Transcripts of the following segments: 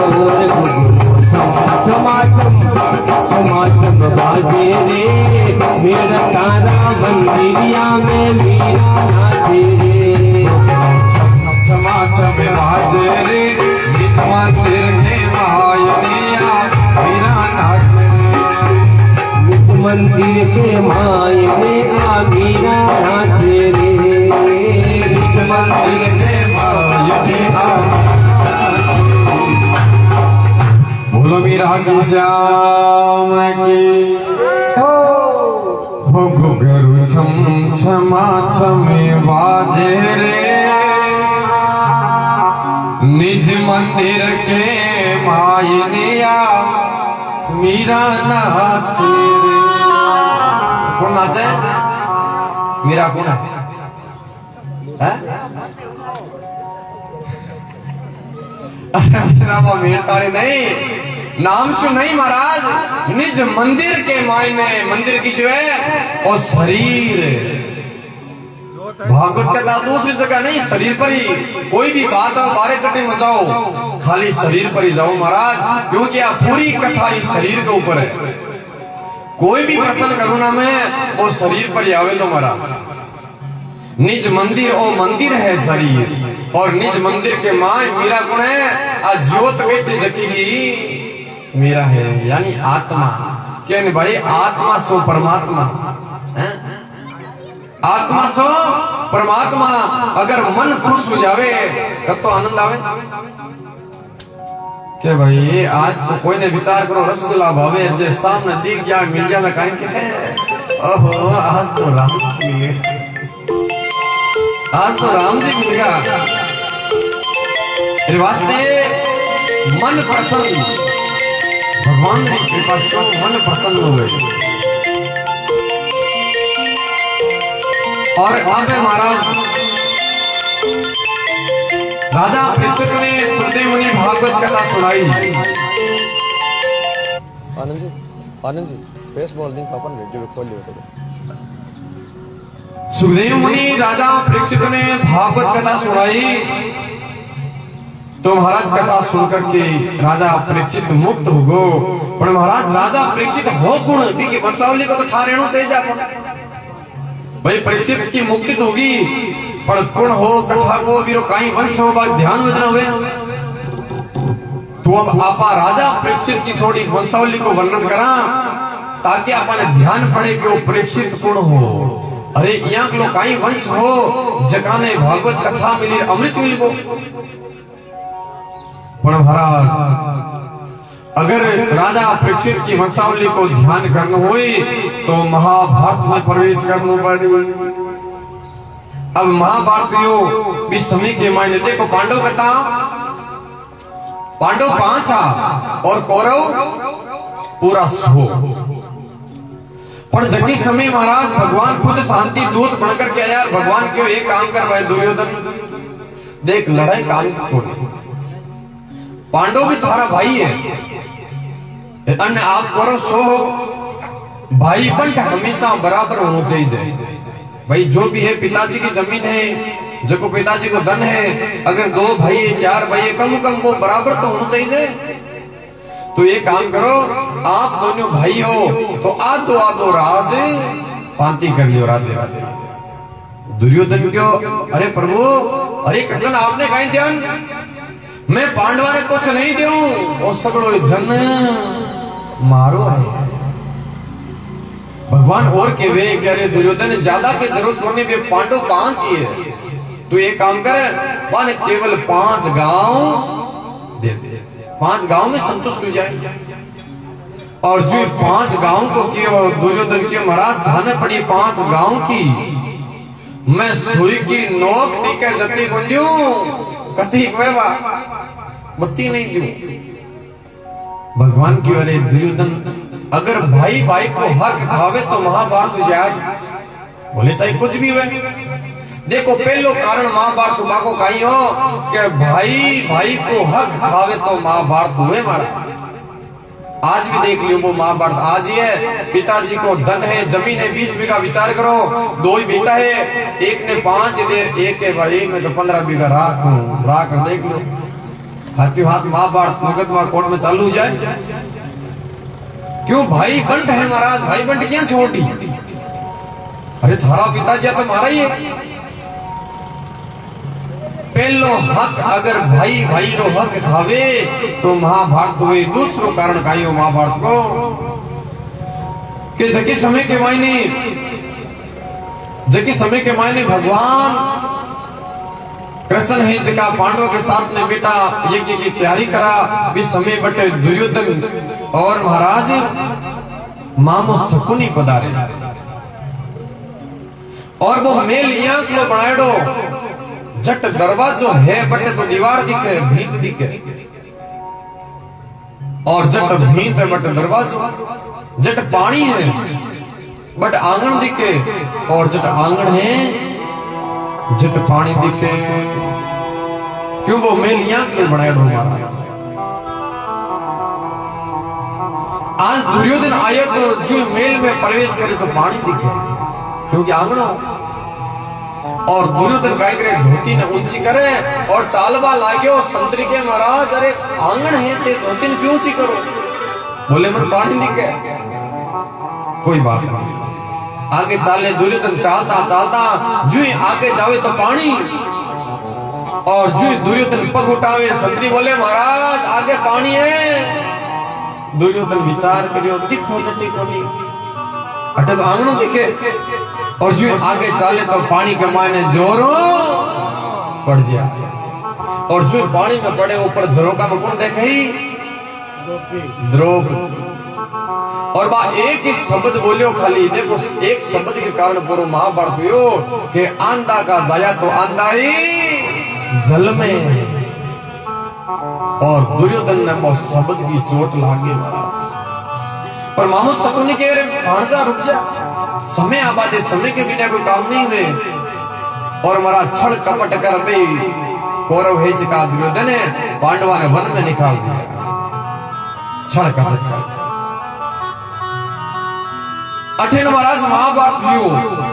और समाचम समाचम बाजे रे मेरा तारा मंदिरिया में मीरा नाचे रे समाचम बाजे रे मंदिर में मायनिया मीरा नाचे रे मंदिर के मायने आ मीरा नाचे रे मंदिर के मायने आ बोलो मीरा की श्याम की हो घुघरू छम क्षमा छमे बाजे रे निज मंदिर के मायनिया मीरा नाचे रे कौन नाचे मीरा कौन है मीरा वो मीर तारे नहीं नाम से नहीं महाराज निज मंदिर के मायने मंदिर की शिवे और शरीर भागवत का दूसरी जगह नहीं शरीर पर ही कोई भी बात हो बारे कटे मचाओ खाली शरीर पर ही जाओ महाराज क्योंकि आप पूरी कथा ही शरीर के ऊपर है कोई भी प्रसन्न करुणा में वो शरीर पर ही आवे लो महाराज निज मंदिर ओ मंदिर है शरीर और निज मंदिर के माय मीरा गुण है ज्योत बेटी जकी मेरा है यानी आत्मा क्या नहीं भाई आत्मा सो परमात्मा है? आत्मा सो परमात्मा अगर मन खुश हो जावे तब तो आनंद आवे क्या भाई आज तो कोई ने विचार करो रसगुल्ला भावे जे सामने दिख जाए मिल जाना कहीं के ओहो आज तो राम जी मिले आज तो राम जी मिल गया वास्ते मन प्रसन्न भगवान की कृपा से मन प्रसन्न हो गए और आगे महाराज राजा परीक्षित ने सुखदेव मुनि भागवत कथा सुनाई आनंद जी फेस बोल लिंक अपन भेजो खोल लियो तो सुखदेव मुनि राजा परीक्षित ने भागवत कथा सुनाई तो महाराज कथा सुनकर के राजा परीक्षित मुक्त हो गो पर महाराज राजा परीक्षित हो गुण की वंशावली को तो ठारेणो से जा भाई परीक्षित की मुक्ति तो होगी पर गुण हो कथा को वीरो काई वंश हो बात ध्यान में हुए तो अब आपा राजा परीक्षित की थोड़ी वंशावली को वर्णन करा ताकि आपने ध्यान पड़े कि वो परीक्षित गुण हो अरे यहाँ लोग काई वंश हो जगाने भागवत कथा मिली अमृत मिल को पर महाराज अगर राजा परीक्षित की वंशावली को ध्यान करना हुई तो महाभारत में प्रवेश करना पड़ी अब महाभारत इस समय के मायने देखो पांडव कथा पांडव 5 और कौरव पूरा 100 पर जगनी समय महाराज भगवान खुद शांति दूत बनकर के यार भगवान क्यों एक काम कर रहे दुर्योधन देख लड़ाई काम को पांडव भी थारा भाई है अन्य आप करो सो हो भाई बंट हमेशा बराबर होना चाहिए भाई जो भी है पिताजी की जमीन है जब पिताजी को धन है अगर 2 भाई 4 भाई कम वो बराबर तो होना चाहिए तो ये काम करो आप दोनों भाई हो तो आदो राज पांति कर लियो राधे राधे दुर्योधन क्यों अरे प्रभु अरे कृष्ण आपने कहीं ध्यान मैं पांडवा ने कुछ नहीं दूं और सगड़ो धन मारो है भगवान और के वे कह रहे दुर्योधन ज्यादा की जरूरत होने पे पांडव 5 ही है तो ये काम कर माने केवल 5 गांव दे दे 5 गांव में संतुष्ट हो जाए और जो 5 गांव को की और दुर्योधन की महाराज धाने पड़ी 5 गांव की मैं सुई की नोक टीके जती बंदियो कथी वेवा बत्ती नहीं दूं भगवान की वाले दुर्योधन अगर भाई भाई को हक खावे तो महाभारत जाए बोले चाहे कुछ भी हुए देखो पहलो कारण महाभारत बाको कहीं हो कि भाई भाई को हक खावे तो महाभारत हुए मारा आज भी देख लियो वो महाभारत आज ही है पिताजी को धन है जमीन है 20 बीघा विचार करो 2 ही बेटा है एक ने 5 दे एक है भाई मैं तो 15 बीघा राख कर देख लो हाथी हाथ महाभारत मुकदमा कोर्ट में चालू हो जाए। क्यों भाई बंट है महाराज, भाई बंट क्या छोड़ दी? अरे थारा पिताजी तो मारा ही है। पहलो हक अगर भाई भाई रो हक खावे तो महाभारत हुए। दूसरो कारण कायो महाभारत को कि जकी समय के मायने भगवान कृष्ण है जका पांडवों के साथ में बेटा यज्ञ की तैयारी करा। भी समय बटे दुर्योधन और महाराज मामो शकुनी पधारे और वो मेल यहाँ को बनाएडो जट दरवाजो है बटे तो दीवार दिखे भीत दिखे और जट भीत है बटे दरवाजो। जट पानी है बट आंगन दिखे और जट आंगन है जट पानी दिखे। क्यों वो मेल यहाँ क्यों बनाया दो महाराज? आज दुर्योधन आयो तो जो मेल में प्रवेश करे तो पानी दिखे क्योंकि आंगन हो। और दुर्योधन काय करे धोती ने ऊंची करे और चालवा लाग्यो संतरी के महाराज अरे आंगन है ते धोती ने क्यों ऊंची करो? बोले मन पानी दिखे। कोई बात नहीं, आगे चाले दुर्योधन चालता चालता जो आगे जावे तो पानी और जो दुर्योधन पग उठावे संतरी बोले महाराज आगे पानी है। दुर्योधन विचार करियो दिखो जटी कोनी अटे तो आंगनों दिखे और जो आगे चाले तो पानी के मायने जोरों पड़ जाए और जो पानी में पड़े ऊपर झरोका में कौन देखे ही द्रौपदी। और बा एक ही शब्द बोलियो खाली देखो एक शब्द के कारण पूरा महाभारत हुयो कि आंधा का जाया तो आंधा ही जल में। और दुर्योधन ने बहुत शब्द की चोट लागे महाराज। पर मामू शकुनी कह रहे भाणजा रुक जा, समय आबादे समय के बिना कोई काम नहीं हुए। और हमारा छल कपट कर भी कौरव हेज का दुर्योधन है पांडवा ने वन में निकाल दिया। छल कपट कर अठेन महाराज महाभारत हुई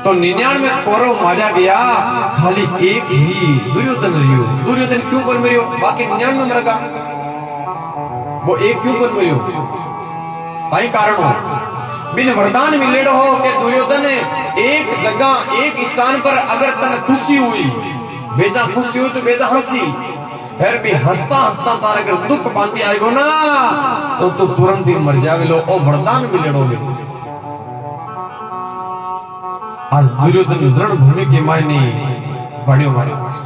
तो 99 कौरव मारा गया, खाली एक ही दुर्योधन रियो। दुर्योधन क्यों कर मरियो? बाकी 99 मर गया, वो एक क्यों कर मरियो? कई कारण हो। बिन वरदान मिलेड़ो हो कि दुर्योधन एक जगह एक स्थान पर अगर तन खुशी हुई बेजा खुशी हुई तो बेजा हंसी फिर भी हंसता हंसता तार अगर दुख पाती आएगो ना तो तू तुरंत ही मर जावे लो और वरदान मिलेड़ोगे। आज दुर्योधन दृढ़ भूमि के मायने बड़े महाराज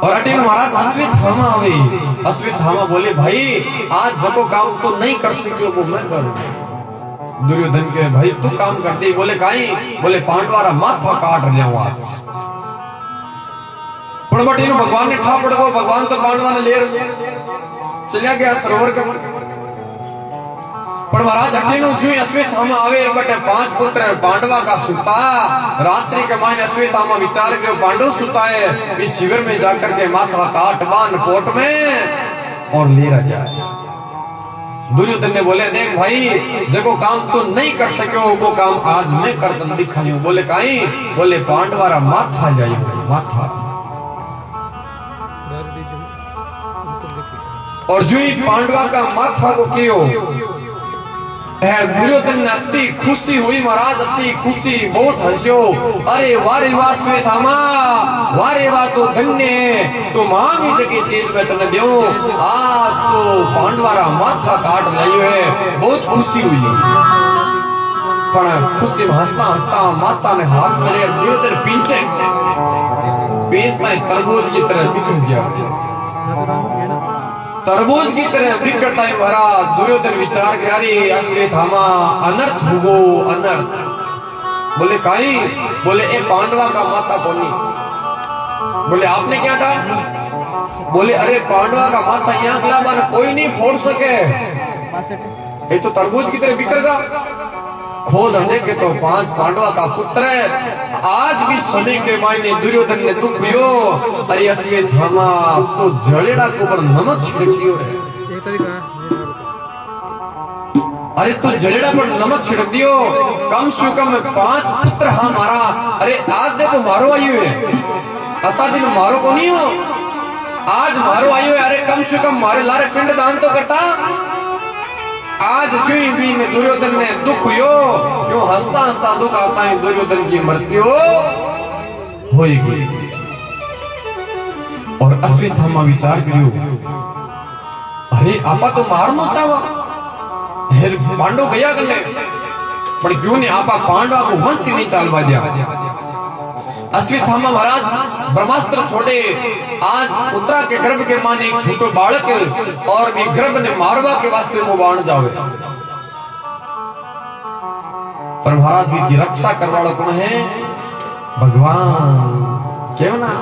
और अटेन महाराज अश्वत्थामा आवे। अश्वत्थामा बोले भाई आज जको काम तो नहीं कर सकियो वो मैं करूं। दुर्योधन के भाई तू काम कर दे। बोले काई? बोले पांडवारा माथा काट लिया आज। पुणबटीनु भगवान ने ठा पड़को भगवान तो पांडवा ने ले चलिया गया सरोवर का। पर महाराज अटेनु जो अश्वत्थामा आवे बटे 5 पुत्र पांडवा का सुता रात्रि के मायने अश्वत्थामा विचार के पांडव सुता है इस शिविर में जाकर के माथा काट बांध पोट में और ले जाए। दुर्योधन ने बोले देख भाई जगो काम तो नहीं कर सको वो काम आज मैं कर दम दिखाऊं। बोले काई? बोले पांडवारा माथा जाइयो माथा। और जो ही पांडवा का माथा को कियो दुर्योधन ने अति खुशी हुई महाराज, अति खुशी बहुत हंसो। अरे वारे वाह श्वेतामा वारे वाह तो धन्य तो मांगी जगह चीज में तने दो आज तो पांडवारा माथा काट लियो है। बहुत खुशी हुई पर खुशी में हंसता हंसता माता ने हाथ में ले दुर्योधन पीछे पेशना तरबूज की तरह बिखर जाए। तरबूज की तरह बिखरता है महाराज। दुर्योधन विचार किया अरे अश्वत्थामा अनर्थ हुगो अनर्थ। बोले काई? बोले ए पांडवा का माता कोनी। बोले आपने क्या कहा? बोले अरे पांडवा का माथा यहाँ गला कोई नहीं फोड़ सके, ये तो तरबूज की तरह बिखरेगा। खोल अंडे के तो 5 पांडवा का पुत्र है। आज भी समय के मायने दुर्योधन ने दुख हुयो अरे अश्वत्थामा तो जलेड़ा के ऊपर नमक छिड़क दियो रे। अरे तू जलेड़ा पर नमक छिड़क दियो कम से कम 5 पुत्र हमारा। अरे आज देखो मारो आयु है अता दिन मारो को नहीं हो आज मारो आयो यारे कम से कम मारे लारे पिंड दान तो करता। आज क्यों भी ने दुर्योधन ने दुख हुयो, क्यों हंसता हंसता दुख आता है, दुर्योधन की मृत्यु होगी। और अश्वत्थामा विचार करियो, अरे आपा तो मारनो चावा, हेर पांडव गया करने, पर क्यों ने आपा पांडवा को वंश ही नहीं चालवा दिया। अश्वत्थामा महाराज ब्रह्मास्त्र छोड़े, आज उत्तरा के गर्भ के माने एक छोटो बालक और भी गर्भ ने मारवा के वास्ते वो बाण जावे। पर महाराज भी की रक्षा करवाड़ो कौन है? भगवान। क्यों ना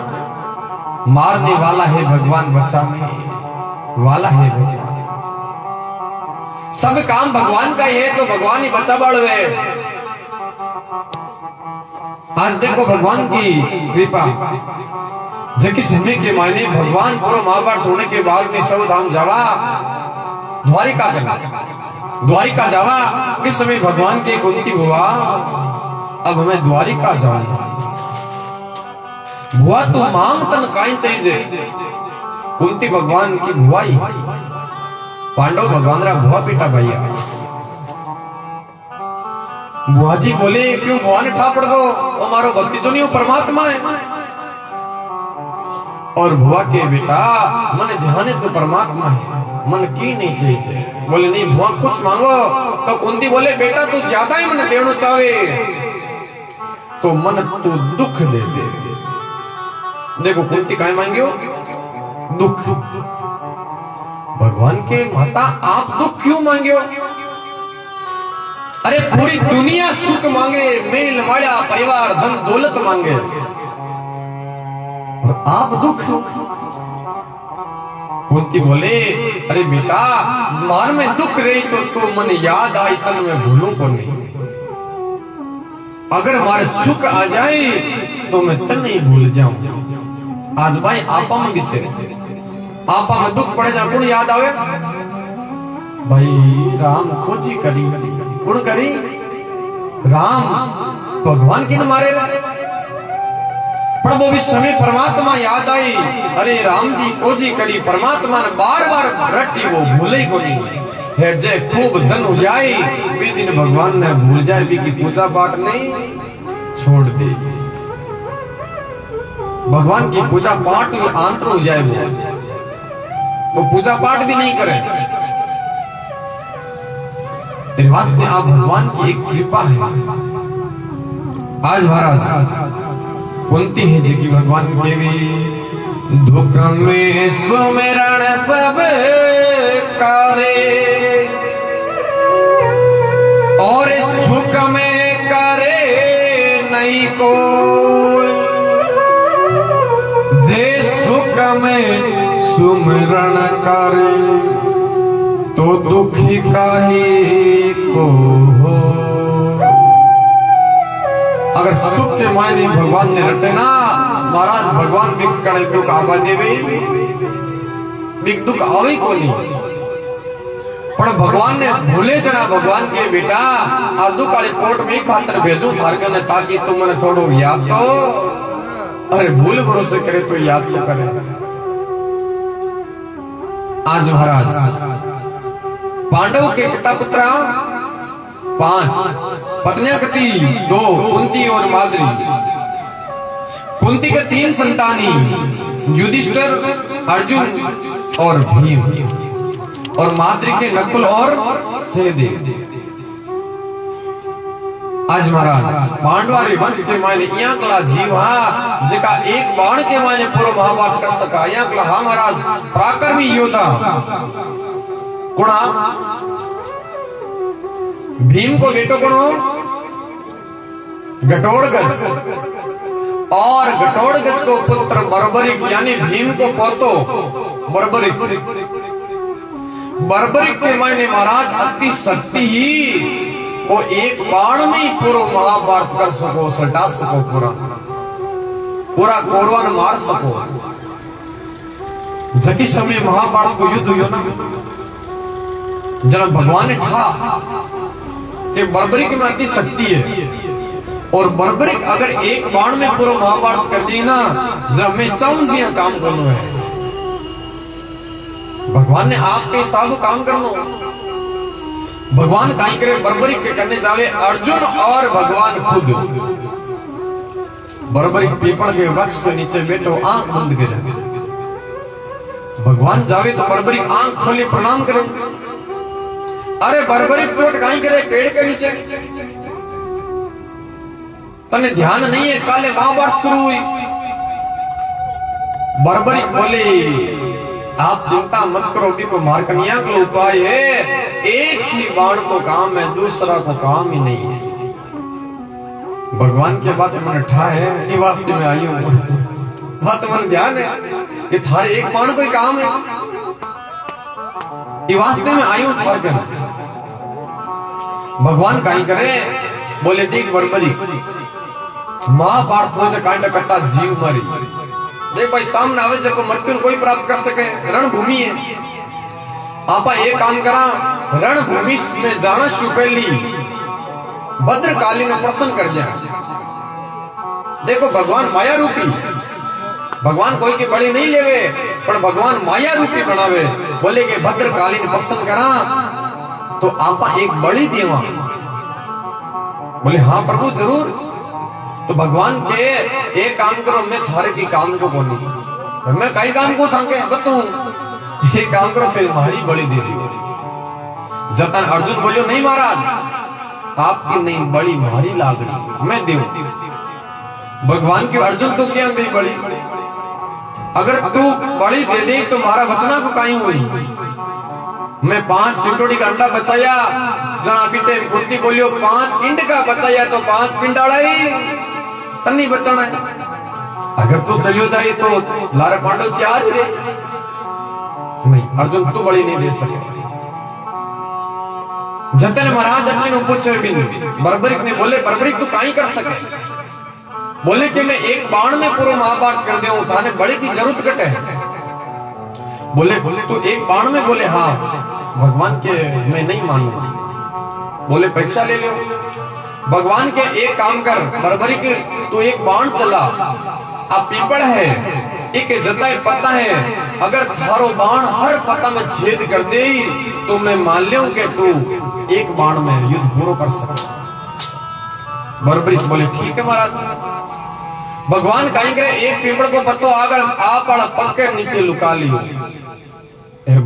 मारने वाला है भगवान, बचाने वाला है भगवान। सब काम भगवान का ही है तो भगवान ही बचा बाड़वे। आज देखो भगवान की कृपा, जबकि समय के मायने भगवान पूरा महाभारत होने के बाद में सब धाम जावा द्वारिका करना, द्वारिका जावा। इस समय भगवान की कुंती हुआ, अब हमें द्वारिका जाऊंगा। बुआ तो मांग तन काई चाहिए, कुंती भगवान की बुआई, पांडव भगवान रा बुआ पीटा भैया। बुआ जी बोले क्यों बुआ ने ठा पड़ दो, हमारो भक्ति तो नहीं, परमात्मा है। और बुआ के बेटा मन ध्यान तो परमात्मा है, मन की नहीं चाहिए। बोले नहीं बुआ कुछ मांगो, तो कुंती बोले बेटा तू ज्यादा ही मन देना चाहे तो मन तू दुख दे दे। देखो कुंती काय मांगियो? दुख। भगवान के माता आप दुख क्यों मांगियो? अरे पूरी दुनिया सुख मांगे, मेल माया परिवार धन दौलत मांगे, और आप दुख। कुंती बोले अरे बेटा मान में दुख रही तो मन याद आई तन मैं भूलूं को नहीं। अगर हमारे सुख आ जाए तो मैं तन नहीं भूल जाऊं। आज भाई आपा में बीते, आपा में दुख पड़े जा कौन याद आवे? भाई राम खोजी करी, कौन करी? राम भगवान की न मारे, पर वो भी समय परमात्मा याद आई। अरे राम जी खोजी करी, परमात्मा ने बार बार रटी, वो भूले को नहीं। हेर जाए खूब धन हो जाए, वे दिन भगवान ने भूल जाए भी की पूजा पाठ नहीं छोड़ दे। भगवान की पूजा पाठ आंतर हो जाए, वो पूजा पाठ भी नहीं करे। वास्ते आप भगवान की एक कृपा है। आज महाराज कुंती है जी की भगवान के भी दुख में सुमिरन सब करे, और सुख में करे नहीं कोई। जे सुख में सुमिरन करे तो दुखी काहे को हो। अगर सुख के मायने भगवान ने रटे ना महाराज, भगवान बिक कड़े दुख आवा देवे, बिक दुख आवे को नहीं। पर भगवान ने भूले जना भगवान के बेटा आदू काले कोर्ट में खातर भेजू थारके ने, ताकि तुम मैंने थोड़ो याद तो, अरे भूल भरोसे करे तो याद तो करे। आज महाराज पांडव के पिता पुत्र 5, पत्नियां कितनी? 2, कुंती और माद्री। कुंती के 3 संतानी, युधिष्ठिर, अर्जुन और भीम, और माद्री के नकुल और सहदेव। आज महाराज पांडवारी वंश के मायने यहाँ कला जीव हा जिका एक बाण के मायने पूरा महाभारत कर सका। यहाँ कला हा महाराज पराक्रमी योद्धा कुणा? भीम को बेटो कौन? घटोड़गज, और घटोड़गज को पुत्र बर्बरिक, यानी भीम को पोतो बर्बरिक। बर्बरिक के मायने महाराज अति शक्ति ही, वो एक बाण में ही पूरा महाभारत कर सको, सटा सको, पूरा कौरवन मार सको। जबकि समय महाभारत को युद्ध हुआ ना, जब भगवान ने कहा कि बर्बरिक में अति शक्ति है, और बर्बरिक अगर एक बाण में पूरा महाभारत कर दी ना, जब मैं चाहूं जी काम करना है, भगवान ने आपके हिसाब काम करनो। भगवान काई करे बर्बरी के करने जावे अर्जुन और भगवान खुद बर्बरी पीपल के वृक्ष के नीचे बैठो आंख बंद करे। भगवान जावे तो बर्बरी आंख खोली प्रणाम करे। अरे बर्बरी चोट काई करे पेड़ के नीचे तने ध्यान नहीं है काले महाभारत शुरू हुई। बर्बरी बोले आप चिंता मत करो भी को मारकनिया का उपाय है। एक ही बाण को काम है दूसरा को काम ही नहीं है। भगवान के बात मैंने ठा है ये वास्ते में आई हूं। बात मन ध्यान है कि थारे एक बाण कोई काम है ये वास्ते में आई हूं थारे पे। भगवान काई करे बोले देख बर्बरी महाभारत हो जाए कांटा कट्टा जीव मरी। देख भाई सामने आवे जब मृत्यु कोई प्राप्त कर सके रणभूमि है। आपा एक काम करा रणभूमि में जाना शुपेली भद्रकाली ने प्रसन्न कर दिया। देखो भगवान माया रूपी भगवान कोई की बड़ी नहीं लेवे पर भगवान माया रूपी बनावे। बोले कि भद्रकाली ने प्रसन्न करा तो आपा एक बड़ी देवा। बोले हाँ प्रभु जरूर। तो भगवान के एक काम करो मैं थारे की काम को बोली मैं कई काम को थाके बताऊं ये काम करो तेरी मारी बड़ी दे दी। जतन अर्जुन बोलियो नहीं महाराज आपकी नहीं बड़ी मारी लागड़ी मैं देव। भगवान की अर्जुन तो क्या दे बड़ी अगर तू बड़ी दे दे तो मारा वचना को काई हुई। मैं 5 चिटोड़ी का अंडा बचाया जना बीटे कुंती बोलियो 5 इंड का बचाया तो 5 पिंडाड़ा ही तन्नी बचाना है। अगर तू चलियो जाए तो लारे पांडव चार रे नहीं अर्जुन तू बड़ी नहीं दे सके। जतन महाराज अपने ऊपर पूछे बिंदु बर्बरिक ने बोले बर्बरिक तू काई कर सके। बोले कि मैं एक बाण में पूरा महाभारत कर दूं थाने बड़े की जरूरत कटे है। बोले तू एक बाण में बोले हाँ भगवान के मैं नहीं मानू। बोले परीक्षा ले लो। भगवान के एक काम कर बर्बरी के तू एक बाण चला अब पीपल है एक जताए पता है अगर थारो बाण हर पता में छेद कर दे तो मैं मान लूं कि तू एक बाण में युद्ध पूरा कर सकता। बर्बरी बोले ठीक है महाराज। भगवान कहीं करे एक पीपल को पत्तो आगर आप पक्के नीचे लुका लियो।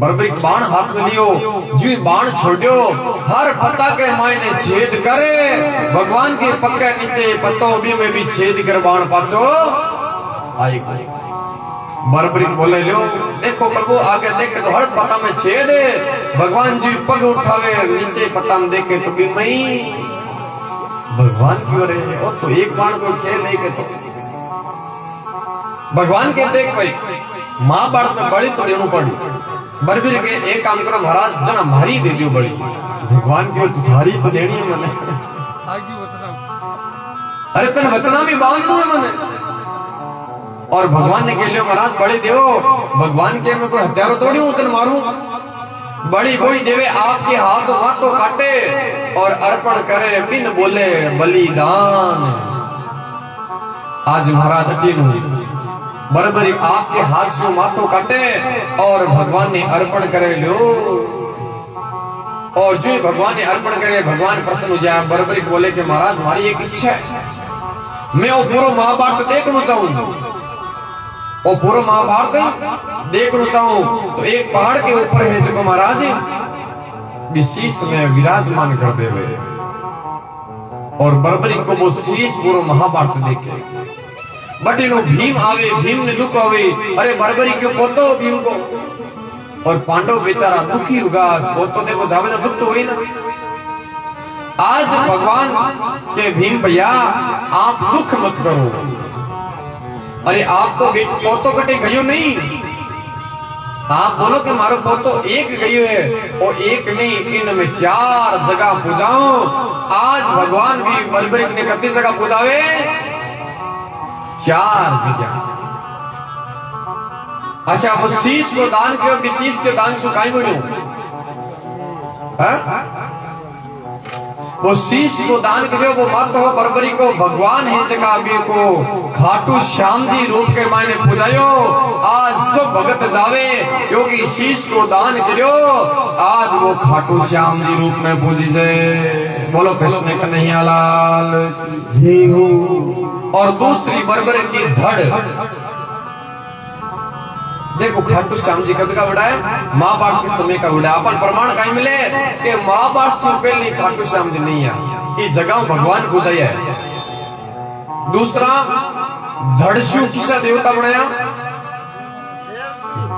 बर्बरी बाण हाथ में लियो जी बाण छोड़ियो हर पत्ता के मायने छेद करे। भगवान के पक्के नीचे पत्तों में भी छेद कर बाण पाचो आई। बर्बरी बोले लो देखो प्रभु आगे देखे तो हर पत्ता में छेद है। भगवान जी पग उठावे नीचे पत्ता में देखे तो भी मई भगवान की ओर है और तो एक बाण को खेल नहीं के तो भगवान के देख भाई महाभारत में बड़ी तो देनू पड़ी। बर्बरी के एक काम करो महाराज जना मारी दे दियो बड़ी भगवान की तुम्हारी तो देनी है मने। अरे तन वचना भी बांध दो है मने। और भगवान ने कह लियो महाराज बड़ी देवो भगवान के मैं कोई हथियारों तोड़ी हूं तन मारू। बड़ी बोई देवे आपके हाथों हाथों काटे और अर्पण करे बिन बोले बलिदान। आज महाराज अकेलू बर्बरी आपके हाथ से माथों काटे और भगवान ने अर्पण करे लो। और जो भगवान ने अर्पण करे भगवान प्रसन्न हो जाए। बर्बरी बोले कि महाराज हमारी एक इच्छा है मैं वो पूरा महाभारत देखना चाहूं और पूरा महाभारत देखना चाहूं तो एक पहाड़ के ऊपर है जो महाराज विशीष में विराजमान कर दे हुए और बर्बरी को वो शीश पूरा महाभारत देखे। बट इनो भीम आवे भीम ने दुख आवे अरे बर्बरी क्यों पोतो भीम को और पांडव बेचारा दुखी होगा पोतो देखो जावे ना दुख तो हुई ना। आज भगवान के भीम भैया आप दुख मत करो। अरे आपको पोतो कटे गयो नहीं आप बोलो कि मारो पोतो एक गयो है और एक नहीं इनमें 4 जगह पूजाओ। आज भगवान भी बर्बरी ने कितनी जगह पूजावे 4 जगह। अच्छा वो शीश को दान करो विशीष के दान से काई बोलो वो शीश को दान करो वो मत हो बर्बरी को भगवान ही जगह भी को खाटू श्याम जी रूप के मायने पूजायो। आज सो भगत जावे क्योंकि शीश को दान करो आज वो खाटू श्याम जी रूप में पूजी जाए। बोलो कृष्ण कन्हैया लाल जय हो। और दूसरी बरबर की धड़ देखो खाटू श्याम जी कद का बड़ा है महाभारत के समय का बड़ा अपन प्रमाण कहीं मिले कि महाभारत से पहले खाटू श्याम जी नहीं है इस जगह भगवान पूजा है। दूसरा धड़स्यू किसा देवता बनाया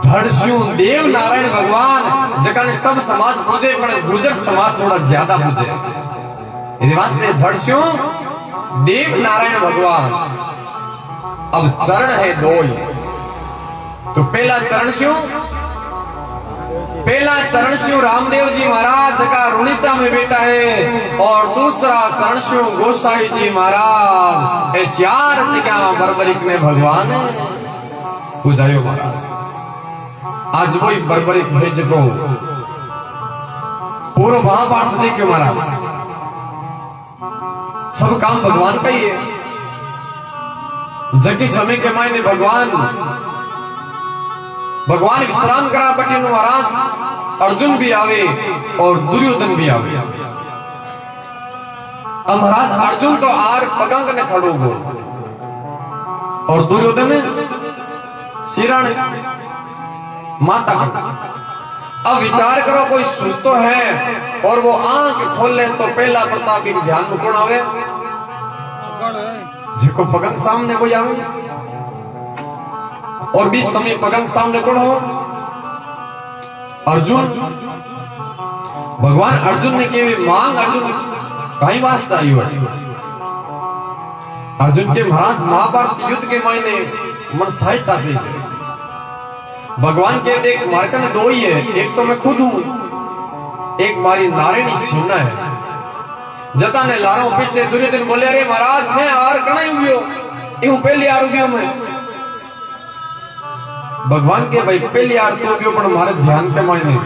धड़स्यू देव नारायण भगवान जगह ने सब समाज पूजे पर गुर्जर समाज थोड़ा ज्यादा पूजे वास्ते धड़स्यू देव नारायण भगवान। अब चरण है दो ही तो पहला चरण शिव रामदेव जी महाराज का रुणिचा में बेटा है और दूसरा चरण शिव गोसाई जी महाराज ये चार जगह बर्बरिक ने भगवान पूजायो महाराज। आज वही बर्बरिक है जगो पूरा महाभारत देखियो महाराज सब काम भगवान का ही है। जबकि समय के मायने भगवान विश्राम करा बटे महाराज अर्जुन भी आवे और दुर्योधन भी आवे। अब महाराज अर्जुन तो आर पगंग ने खड़ो गो और दुर्योधन सिराने माता। अब विचार करो कोई सुन तो है और वो आंख खोल ले तो पहला प्रताप एक ध्यान में कौन आवे जिसको पगंग सामने कोई आवे और बीच समय पगंग सामने कौन हो अर्जुन। भगवान अर्जुन ने केवी मांग अर्जुन कहीं वास्ता आई अर्जुन के महाराज महाभारत युद्ध के मायने मन सहायता से भगवान के देख मार्कन दो ही है एक तो मैं खुद हूं एक मारी नारायणी सेना है। जता ने लारों पीछे दुर्योधन बोले अरे महाराज मैं हार कणाई हुई यूं पहली हार हुई मैं भगवान के भाई पहली हार तो गयो पर हमारे ध्यान के मायने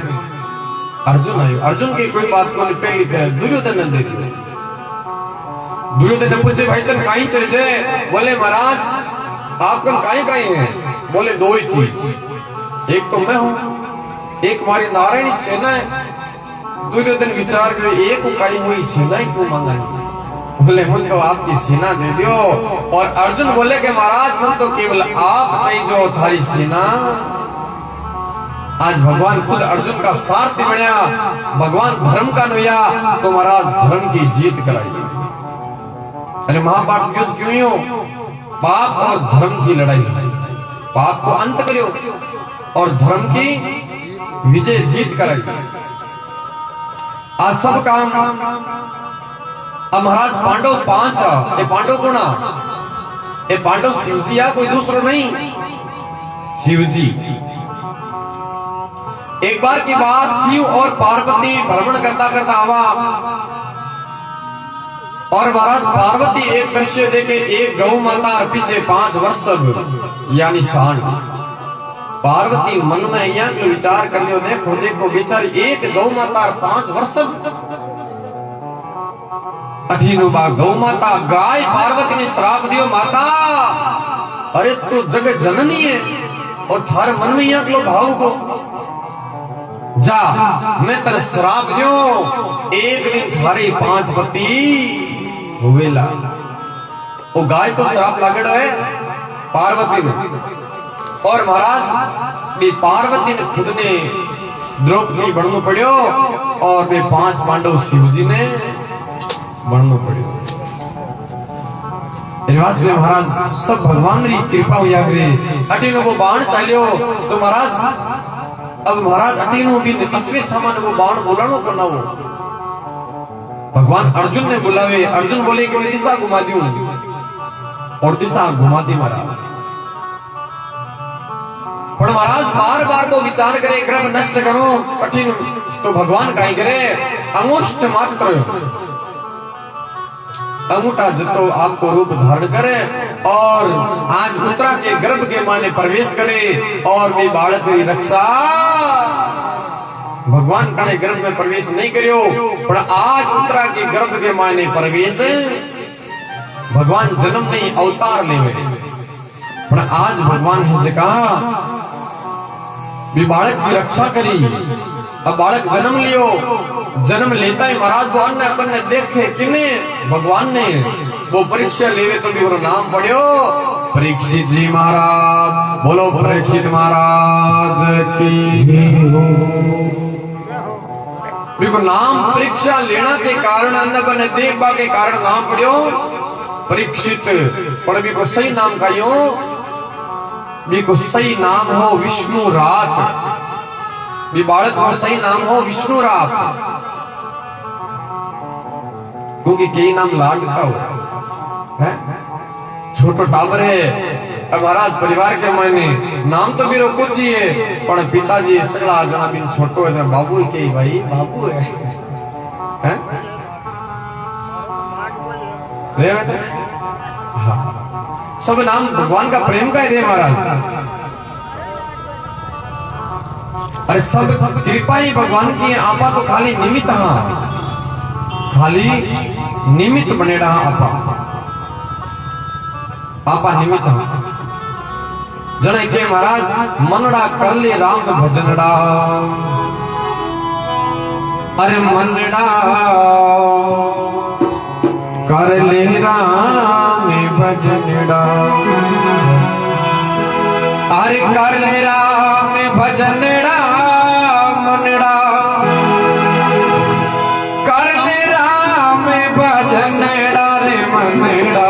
अर्जुन आयो। अर्जुन की कोई बात को नहीं पहली थे दुर्योधन ने दे दिया। दुर्योधन ने पूछे भाई तुम कहीं चले जाए बोले महाराज आप कल कहीं है बोले दो ही चीज एक तो मैं हूं एक हमारी नारायणी सेना है। दुर्योधन विचार करे एक उकाई हुई सेना ही क्यों मांगा बोले मन तो आपकी सेना दे दियो। और अर्जुन बोले कि महाराज मन तो केवल आप चाहिए जो थारी सेना। आज भगवान खुद अर्जुन का सारथी बनया भगवान धर्म का नया तो महाराज धर्म की जीत कराई। अरे महाभारत युद्ध क्यों हो पाप और धर्म की लड़ाई पाप को अंत करो और धर्म की विजय जीत कराई। आज सब काम अब महाराज पांडव 5 ये पांडव कोना ये पांडव शिवजी या कोई दूसरा नहीं शिवजी। एक बार की बात शिव और पार्वती भ्रमण करता करता आवा और महाराज पार्वती एक दृश्य देखे एक गौ माता और पीछे 5 वर्ष यानी सांड। पार्वती मन में यहाँ के विचार कर लियो देखो देखो बेचारी एक गौ माता और 5 वर्ष अठीनुबा गौ माता गाय पार्वती ने श्राप दियो माता अरे तू जगत जननी है और थारे मन में यहाँ लो भाव को जा मैं तेरे श्राप दियो एक दिन थारे 5 पति हुएला। वो गाय को श्राप लागड़ो है पार्वती ने और महाराज भी पार्वती ने खुद ने द्रौपदी बनना पड़ियो और वे 5 पांडव शिवजी ने बनना पड़ियो। महाराज सब भगवान री कृपा हुआ करे अटीनो वो बाण चालियो तो महाराज अब महाराज अटीनो भी अश्वत्थामा ने वो बाण बोलानो को ना वो भगवान अर्जुन ने बुलावे अर्जुन बोले कि मैं दिशा घुमा दूं और दिशा घुमाती महाराज पर महाराज बार बार वो विचार करे क्रम नष्ट करो कठिन तो भगवान कहीं करे अंगुष्ठ मात्र अंगूठा जतो आपको रूप धारण करे और आज उत्तरा के गर्भ के माने प्रवेश करे और वे बालक की रक्षा भगवान कणे गर्भ में प्रवेश नहीं करियो पर आज उत्तरा के गर्भ के माने प्रवेश भगवान जन्म नहीं अवतार ले पर आज भगवान है कहा भी बालक की रक्षा करी। अब बालक जन्म लियो, जन्म लेता ही महाराज भगवान ने अपन ने देखे किने भगवान ने वो परीक्षा लेवे तो भी वो नाम पढ़ियो परीक्षित जी महाराज। बोलो परीक्षित महाराज की बिल्कुल। नाम परीक्षा लेना के कारण अन्य बने देखबा के कारण नाम पढ़ियो परीक्षित। पर भी को सही नाम का यो भी को सही नाम हो विष्णु रात। भी बालक को सही नाम हो विष्णु रात, क्योंकि कई नाम लाड का हो है। छोटो टाबर है अब महाराज परिवार के मायने नाम तो भी रोको चाहिए, पर पिताजी सगला जना बिन छोटो है बाबू के भाई बाबू है, हैं? हाँ। सब नाम भगवान का प्रेम का है रे महाराज। अरे सब कृपा ही भगवान की। आपा तो खाली निमित्त हाँ, खाली निमित्त बने रहा आपा निमित्त हाँ। जने के महाराज मनड़ा कर ले राम भजनड़ा। अरे मनड़ा कर ले राम भजनड़ा। अरे कर ले राम भजनड़ा मनड़ा कर ले राम भजनड़ा रे मनड़ा।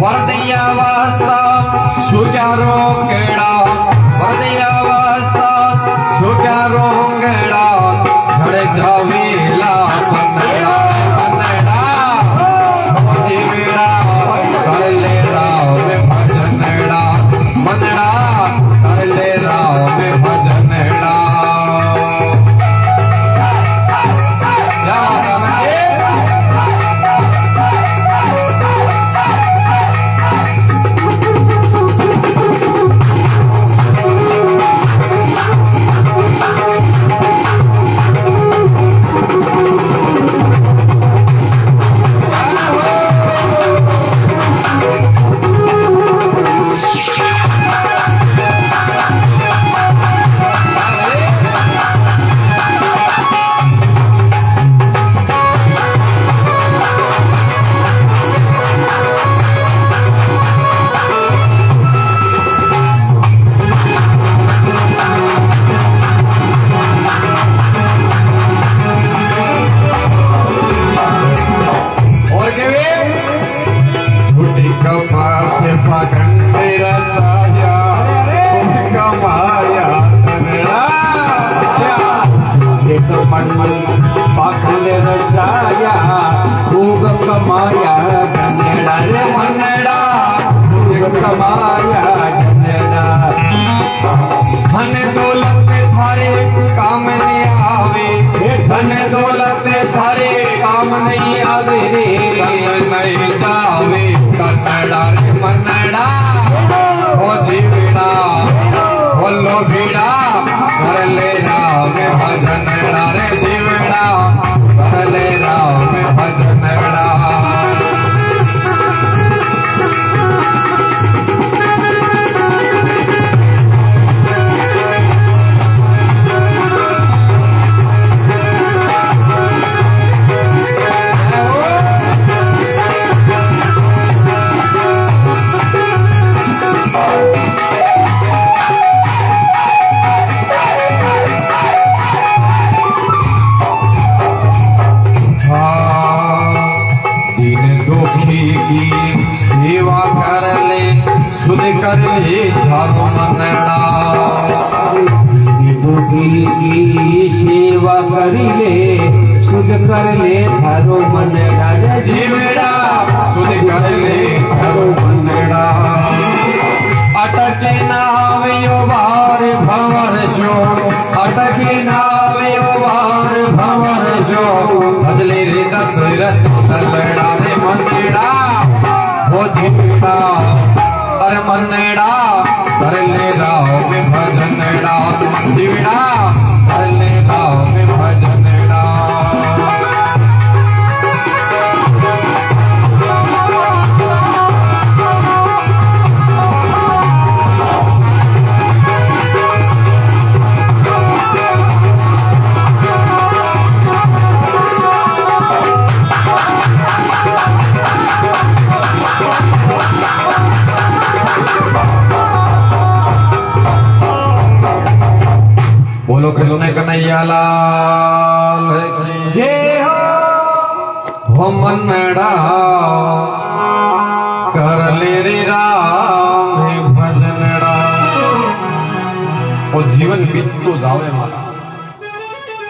वरदिया वास्ता सुजारो केड़ा वरदिया वास्ता सुजारो केड़ा झड़ जावेला मनड़ा मनड़ा जाया खूब कमाया जनड़ा रे मनड़ा खूब कमाया जनड़ा धन दौलत थारे काम नहीं आवे धन दौलत थारे काम नहीं आवे रे संग नहीं जावे कतड़ा रे मनड़ा ओ जीवड़ा ओ लोभीड़ा कर ले राम भजनड़ा रे जीवड़ा कर ले राम भजनड़ा सेवा कर ले सुध कर ले थारो मनड़ा दुखी की सेवा करी ले सुध कर ले थारो मनड़ा रे जीवड़ा सुध कर ले थारो मनड़ा अटके नावयो बार भंवर जो अटके नावयो बार भंवर जो बदले रे दशरथ ललड़ा रे मनड़ा ओ जीवड़ा अरे मनड़ा कर ले राव में भजनड़ा जीवड़ा कर ले राव में भजनड़ा बोलो कृष्ण कन्हैया लाल की जय हो मनड़ा कर ले रे राम हे भजनड़ा ओ जीवन बीततो जावे मारा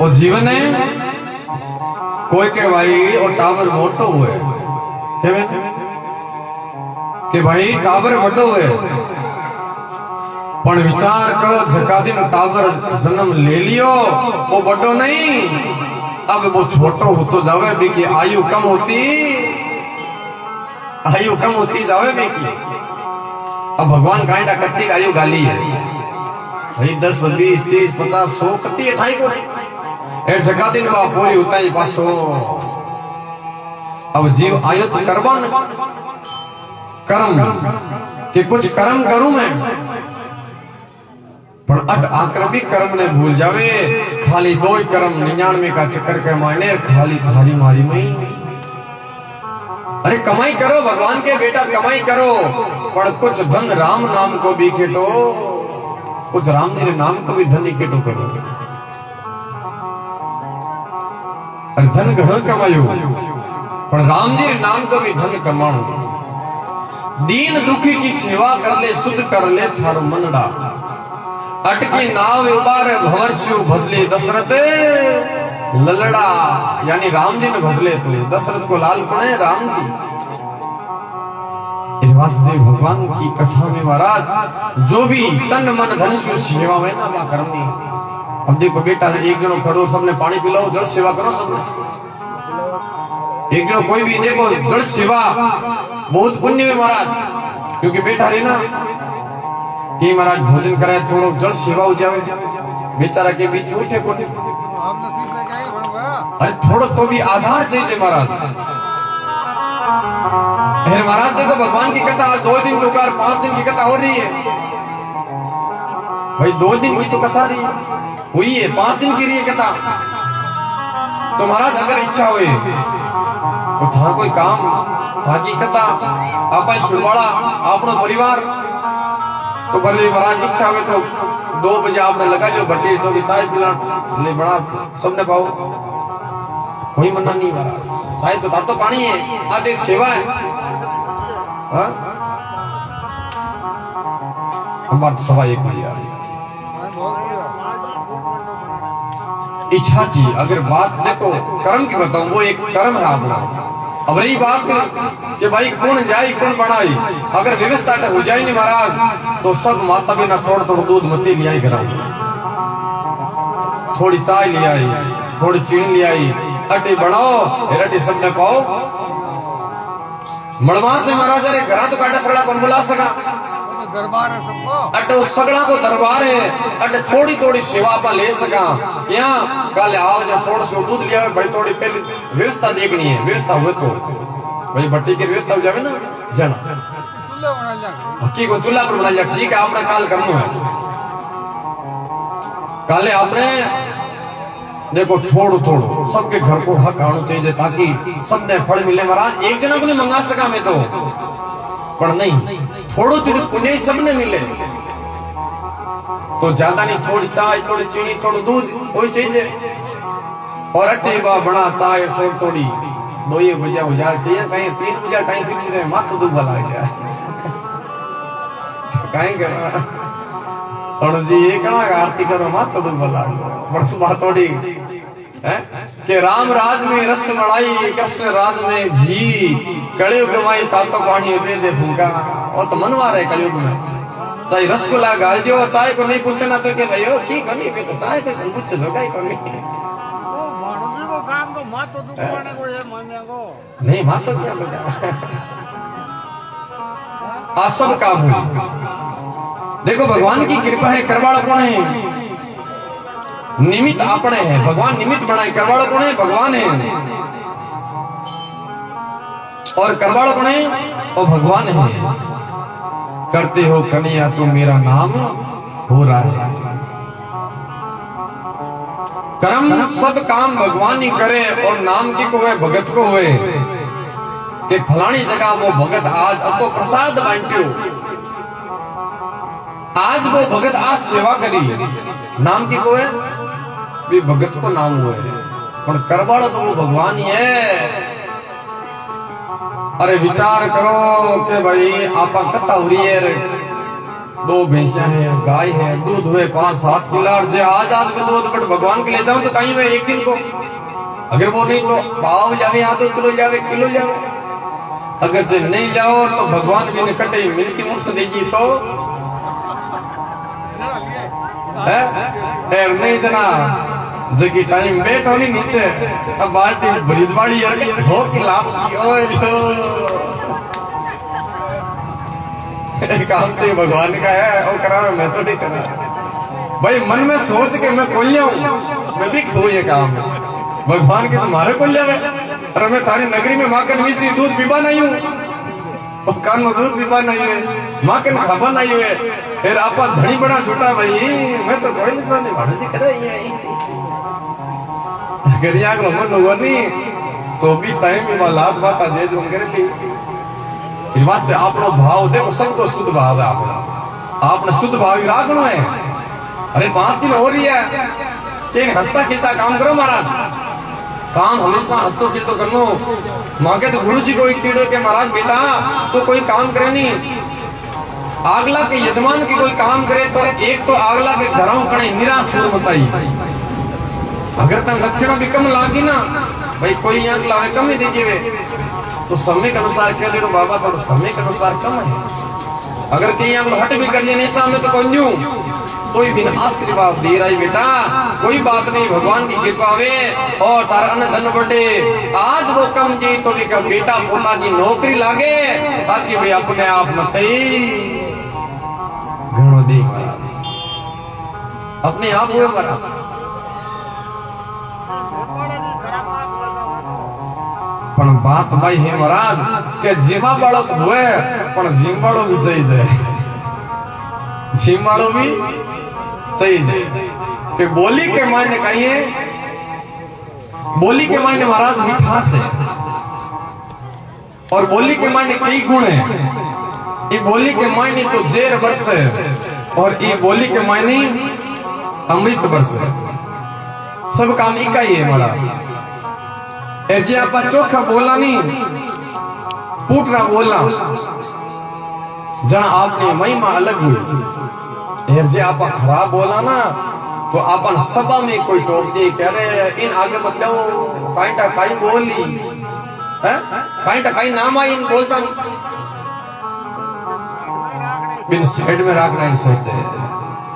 ओ जीवन है कोई के भाई और टावर मोटो हुए के भाई टावर वडो हुए पण विचार करो जकादी नो टावर जन्म ले लियो वो बड़ो नहीं अब वो छोटो होतो जावे भी की आयु कम होती जावे भी की अब भगवान कांडा कत्ती आयु गाली है भाई 10 20 30 50 100 कत्ती ठाई को ए जकादी नो पूरी होता ही पाछो अब जीव आयु तो करवन कर्म कि कुछ कर्म करूं मैं पर अट आकर भी कर्म ने भूल जावे खाली दो ही कर्म 99 का चक्कर के मायने खाली थारी मारी में अरे कमाई करो भगवान के बेटा कमाई करो पर कुछ धन राम नाम को भी केटो कुछ राम जी नाम को भी धन ही केटो करो अरे धन घणो कमायो पर राम जी नाम को भी धन कमाणो दीन दुखी की सेवा कर ले सुध कर ले थारो मनड़ा अटकी नाव उबार भंवरस्यु भजले दशरथ ललड़ा यानी राम जी ने भजले तो दशरथ को लाल कौन है राम जी इस वास्ते भगवान की कथा में महाराज जो भी तन मन धन से सेवा में ना वा करनी अब देखो बेटा एक जनो खड़ो सबने पानी पिलाओ जल सेवा करो सबने एक जनो कोई भी देखो जल सेवा बहुत पुण्य है महाराज क्योंकि बेटा रे ना कि महाराज भोजन करे थोड़ो जल सेवा हो जावे बेचारा के बीच में उठे कोने अरे थोड़ो तो भी आधार चाहिए महाराज फिर महाराज देखो भगवान की कथा 2 दिन की 5 दिन की कथा हो रही है भाई 2 दिन की तो कथा रही हुई है 5 दिन की रही है कथा तो महाराज अगर इच्छा हुई तो था कोई काम था की कथा आप सुनवाड़ा अपना परिवार तो भले महाराज इच्छा हुई तो 2 बजे आपने लगा लियो भट्टी तो भी चाय पिला ले बड़ा सबने पाओ कोई मना नहीं महाराज चाय तो पानी है आज एक सेवा है हमारे 1:15 बजे आ रही इच्छा की। अगर बात देखो कर्म की बताऊं, वो एक कर्म है अपना। अब रही बात कि भाई कौन जाई कौन बनाई, अगर व्यवस्था हो जाए नहीं महाराज तो सब माता भी ना थोड़ा थोड़ा दूध मती ले आई घर, थोड़ी चाय ले आई, थोड़ी चीनी ले आई, अटे बनाओ अटे सबने पाओ। मड़वा से महाराज अरे घरा तो काटा सगड़ा कौन बुला सका, दरबार है सबको, अटे सगड़ा को दरबार है, अटे थोड़ी थोड़ी सेवा आप ले सका। क्या कल आओ जब थोड़ा सा दूध लिया भाई, थोड़ी पहले व्यवस्था देखनी है, व्यवस्था हुए तो भाई भट्टी की व्यवस्था हो जाए ना जना चूल्हा बना लिया, हकी को चूल्हा पर बना लिया, ठीक है आपने काल करना है। काले आपने देखो थोड़ो थोड़ो सबके घर को हक आना चाहिए ताकि सबने फल मिले। महाराज एक जना को नहीं मंगा सका मैं तो, पर नहीं थोड़ो थोड़ी पुण्य सबने मिले तो ज्यादा नहीं, थोड़ी चाय थोड़ी चीनी थोड़ा दूध वही चाहिए। और अट्टी बा बना चाय थोड़ी थोड़ी 2 बजे हो जाए, कहीं 3 बजे टाइम फिक्स रहे, माथा दुख लग जाए कहीं कर और जी ये कना आरती करो माथा दुख लग बड़ी बात थोड़ी है कि राम राज में रस मलाई, कृष्ण राज में घी, कलयुग में तातो पानी दे दे फूका। और तो मनवा रहे कलयुग में चाहे रसगुल्ला गाल दियो, चाय को नहीं पूछे ना तो के भाई की करनी पे तो चाय को पूछे लोगा ही करनी वो मानवी को काम तो मात तो दुकाने को ये मान्या को नहीं मात तो क्या तो आज सब काम हुई। देखो भगवान की कृपा है, करवाड़ा कौन है, निमित्त आपने हैं, भगवान निमित्त बनाए, करवाड़ा कौन है, भगवान है। और करवाड़ा कौन है, वो भगवान है। करते हो कन्हैया तो मेरा नाम हो रहा है। कर्म सब काम भगवान ही करे और नाम की को है भगत को हुए कि फलानी जगह वो भगत आज अब तो प्रसाद बांटियो, आज वो भगत आज सेवा करी, नाम की को है भी भगत को नाम हुए और करवाड़ा तो वो भगवान ही है। अरे विचार करो कि भाई आपा कथा हो रही है, 2 भैंसा है, गाय है, दूध हुए 5-7 किलो जे आज के दूध बट भगवान के ले जाऊं तो कहीं मैं एक दिन को, अगर वो नहीं तो पाव जावे, आधो किलो जावे, किलो जावे, अगर जे नहीं जाओ तो भगवान भी निकटे मिलकी मुझसे देगी तो है नहीं जना जगी टाइम बैठो नहीं नीचे अब बाल्टी ब्रिजवाड़ी यार ठोक लाभ की ओए काम तो भगवान का है वो करा, मैं तो नहीं करा भाई। मन में सोच के मैं कोई हूँ, मैं भी खो ये काम भगवान के तुम्हारे को जावे। अरे मैं थारी नगरी में माखन मिश्री दूध पीबा नहीं हूँ, कान में दूध पीबा नहीं है, माखन खाबा नहीं हुए, फिर आपा धड़ी बड़ा छोटा भाई, मैं तो कोई नहीं भाड़ा जी करे गरिया को मन हुआ नहीं तो भी टाइम में लाभ बात आज जो करे थी वास्ते आपनो भाव देखो सबको शुद्ध भाव है, आपने शुद्ध भाव राखना है। अरे 5 दिन हो रही है कि हंसता खिलता काम करो महाराज, काम हमेशा हंसतो खिलतो करनो। मांगे तो गुरु जी को एक कीड़ो के महाराज बेटा तो कोई काम करे नहीं, आगला के यजमान की कोई काम करे तो एक तो आगला के घरों कणे निराश हो बताई। अगर तक दक्षिणा भी कम लागी ना भाई कोई यहाँ लावे कम ही दीजिए तो समय के अनुसार कह दे बाबा थोड़ा समय के अनुसार कम है। अगर कहीं यहाँ हट भी कर दिया नहीं सामने तो कंजू कोई बिन आशीर्वाद दे रहा है बेटा, कोई बात नहीं भगवान की कृपा वे और तारा अन्न धन बढ़े। आज वो कम जी तो भी कब बेटा पोता की नौकरी लागे ताकि वे अपने आप मत घणो दे महाराज अपने आप हुए महाराज। पण बात भाई है महाराज के जीवा वालों तो हुए पण जीम वालों भी सही जाए, जीम वालों भी सही जाए कि बोली के मायने कहिए, बोली के मायने महाराज मिठास है और बोली के मायने कई गुण है। ये बोली के मायने तो जेर वर्ष है और ये बोली के मायने अमृत वर्ष है, सब काम इकाई है महाराज। जे आप चोखा बोला नहीं पूटरा बोला जन आपने महिमा अलग हुई, जे आप खराब बोला ना तो अपन सभा में कोई टोक दे कह रहे इन आगे मतलब काई बोली है काई नाम आई इन बोलता बिन साइड में रखना है सोचे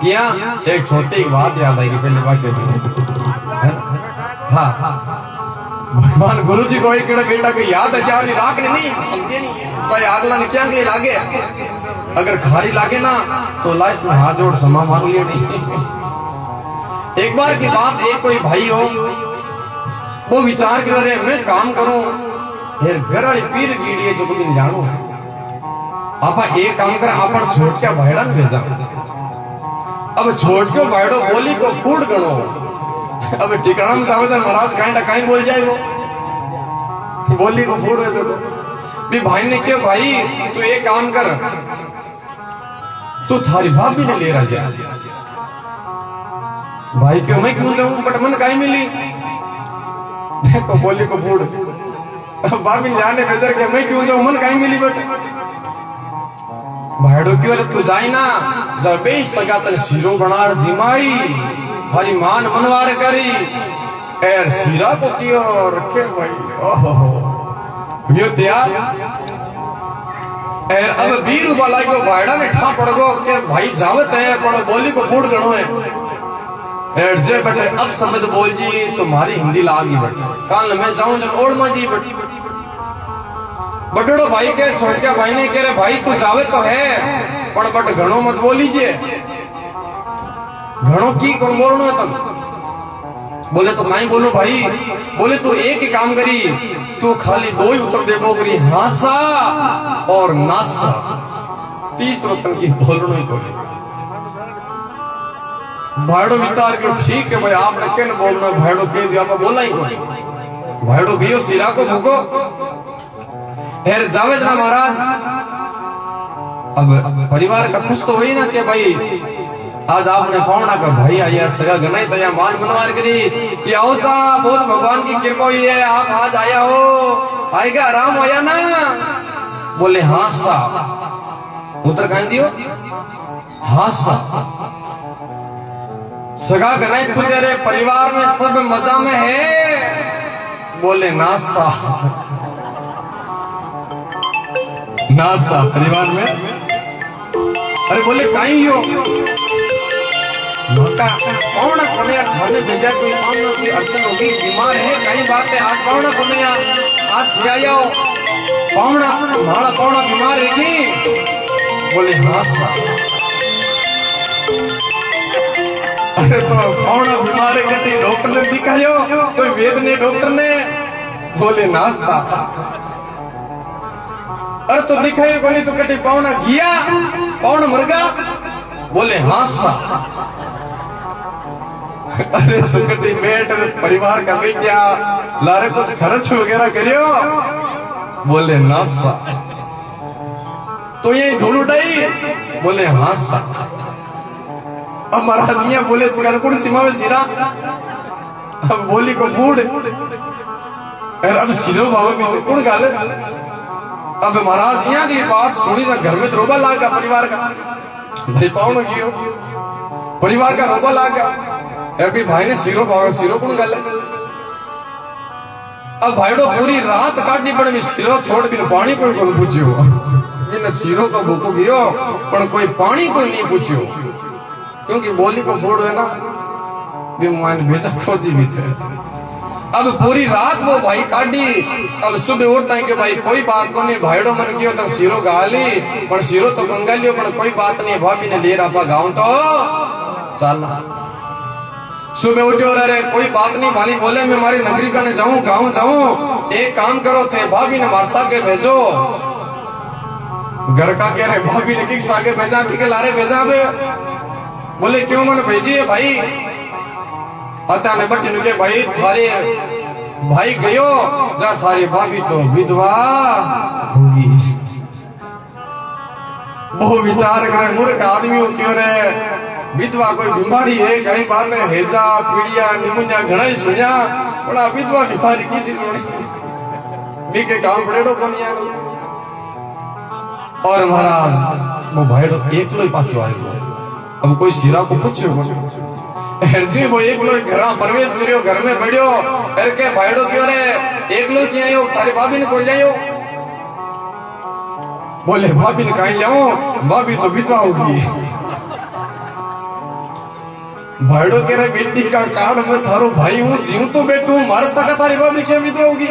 क्या एक छोटी बात याद आएगी पहले वाक्य हाँ भगवान गुरु जी को एक बेटा को याद है चाली राखने नहीं समझे नहीं चाहे आगला ने क्या के लागे अगर खारी लागे ना तो लाइफ में हाथ जोड़ क्षमा मांग लिया नहीं एक बार की बात एक कोई भाई हो वो विचार कर रहे मैं काम करूं फिर घर वाली पीर गीड़ी है जो कुछ जानो है आपा एक काम कर अपन छोट के भाईड़ा ने भेजा अब छोट के भाईड़ो बोली को फूड गणो अब ठिकाना में जावे महाराज काई बोल जाए वो बोली को फूड है तो भी भाई ने क्यों भाई तू एक काम कर तू थारी भाभी ने ले रहा जा भाई क्यों मैं क्यों जाऊं बट मन काई मिली देखो बोली को फूड भाभी जाने बेजर के मैं क्यों जाऊं मन काई मिली बट भाड़ो क्यों तू जाई ना जब बेच सका तन सीरो बनार जिमाई थारी मान मनवार करी एर सीरा को क्यों रखे भाई ओहो यो तैयार एर अब 20 रुपया लागो भाड़ा ने ठा पड़ गो के भाई जावत है पर बोली को फूड गणो है एर जे बटे अब समझ बोल जी तुम्हारी हिंदी लागी बटे कल मैं जाऊं जब ओढ़ में जी बटे बटड़ो भाई के छोटका भाई ने कह रहे भाई तू जावे तो है पर बट घणो मत बोलीजिए घणो की कौन बोलनो है तुम बोले तो नहीं बोलो भाई बोले तू एक ही काम करी तू खाली 2 ही उत्तर देबो करी हासा और नासा 30 रुपये की बोलनो ही कोई भाड़ो विचार करो ठीक है भाई आपने क्या बोलना भाड़ो कह दिया आपको बोला ही कोई भाड़ो गयो सिरा को भूको फिर जावेद ना महाराज अब परिवार का खुश तो हुई ना कि भाई आज आपने पावना का भाई आया सगा गनाई तया मान मनवार करी कि आओ सा बहुत भगवान की कृपा हुई है आप आज आया हो आएगा आराम आया ना बोले हाँ सा उत्तर कहीं दियो हाँ सा सगा गनाई पूछे रे परिवार में सब मजा में है बोले ना सा नासा परिवार में अरे बोले कहीं हो मका पावना कोने ठाने भेजा कोई काम ना कोई अड़चन होगी बीमार है कहीं बात है आज पावना कोने आज आया हो पावना माड़ा पावना बीमार है की बोले हाँ सा अरे तो पावना बीमार है कहती डॉक्टर ने दिखायो कोई वेद ने डॉक्टर ने बोले ना सा अरे तो दिखाई कोनी तो कटी पावना गया पावना मर गया बोले हाँ सा अरे तो कटी बेट परिवार का बेटिया लारे कुछ खर्च वगैरह करियो बोले ना सा तो ये धूल उठाई बोले हाँ सा अब महाराज ये बोले करकुड़ सीमा में सिरा अब बोली को बूढ़ अब सिरो बाबा में कुड़ गाले अब महाराज यहाँ की बात सुनी ना घर में तो रोबा लागा परिवार का भाई पाओ ना कियो परिवार का रोबा लागा अभी भाई ने सिरो कौन गल अब भाईडो पूरी रात काटनी पड़े सिरो छोड़ भी पानी कोई कौन पूछियो इन सिरो को भूखो गयो पर कोई पानी कोई नहीं पूछियो क्योंकि बोली को फोड़ है ना भी मान भेजा खोजी बीते अब पूरी रात वो भाई काटी अब सुबह उठता है कि भाई कोई बात को नहीं भाईडो मन कियो तो सिरो गाली पर सिरो तो गंगा लियो पर कोई बात नहीं भाभी ने ले रहा गाँव तो चलना सुबह उठो रहे कोई बात नहीं भाली बोले मैं हमारी नगरी का ने जाऊं गाँव जाऊं एक काम करो थे भाभी ने मारसा के भेजो घर का कह रहे भाभी ने किस आगे भेजा कि लारे भेजा बोले क्यों मन भेजिए भाई अता ने बच्चे के भाई थारे भाई गयो जा थारी भाभी तो विधवा होगी वो विचार करे मूर्ख आदमी हो क्यों रे विधवा कोई बीमारी है कहीं बात है हेजा पीड़िया निमुनिया घना ही सुनिया बड़ा विधवा बीमारी किसी सुनी भी के काम पड़ेड़ो कोनिया और महाराज वो भाईडो एकलो ही पाछो आयो अब कोई सिरा को पूछो हरजी वो एक लोग घर प्रवेश करियो घर में बैठो अरे के भाईडो क्यों रे एक लोग क्या आयो थारी भाभी ने कोई जायो बोले भाभी ने कहीं जाओ भाभी तो विधवा होगी भाईडो कह रहे बेटी का कार्ड में थारो भाई हूँ जीव तो बैठू मारे तक थारी भाभी क्या विधवा होगी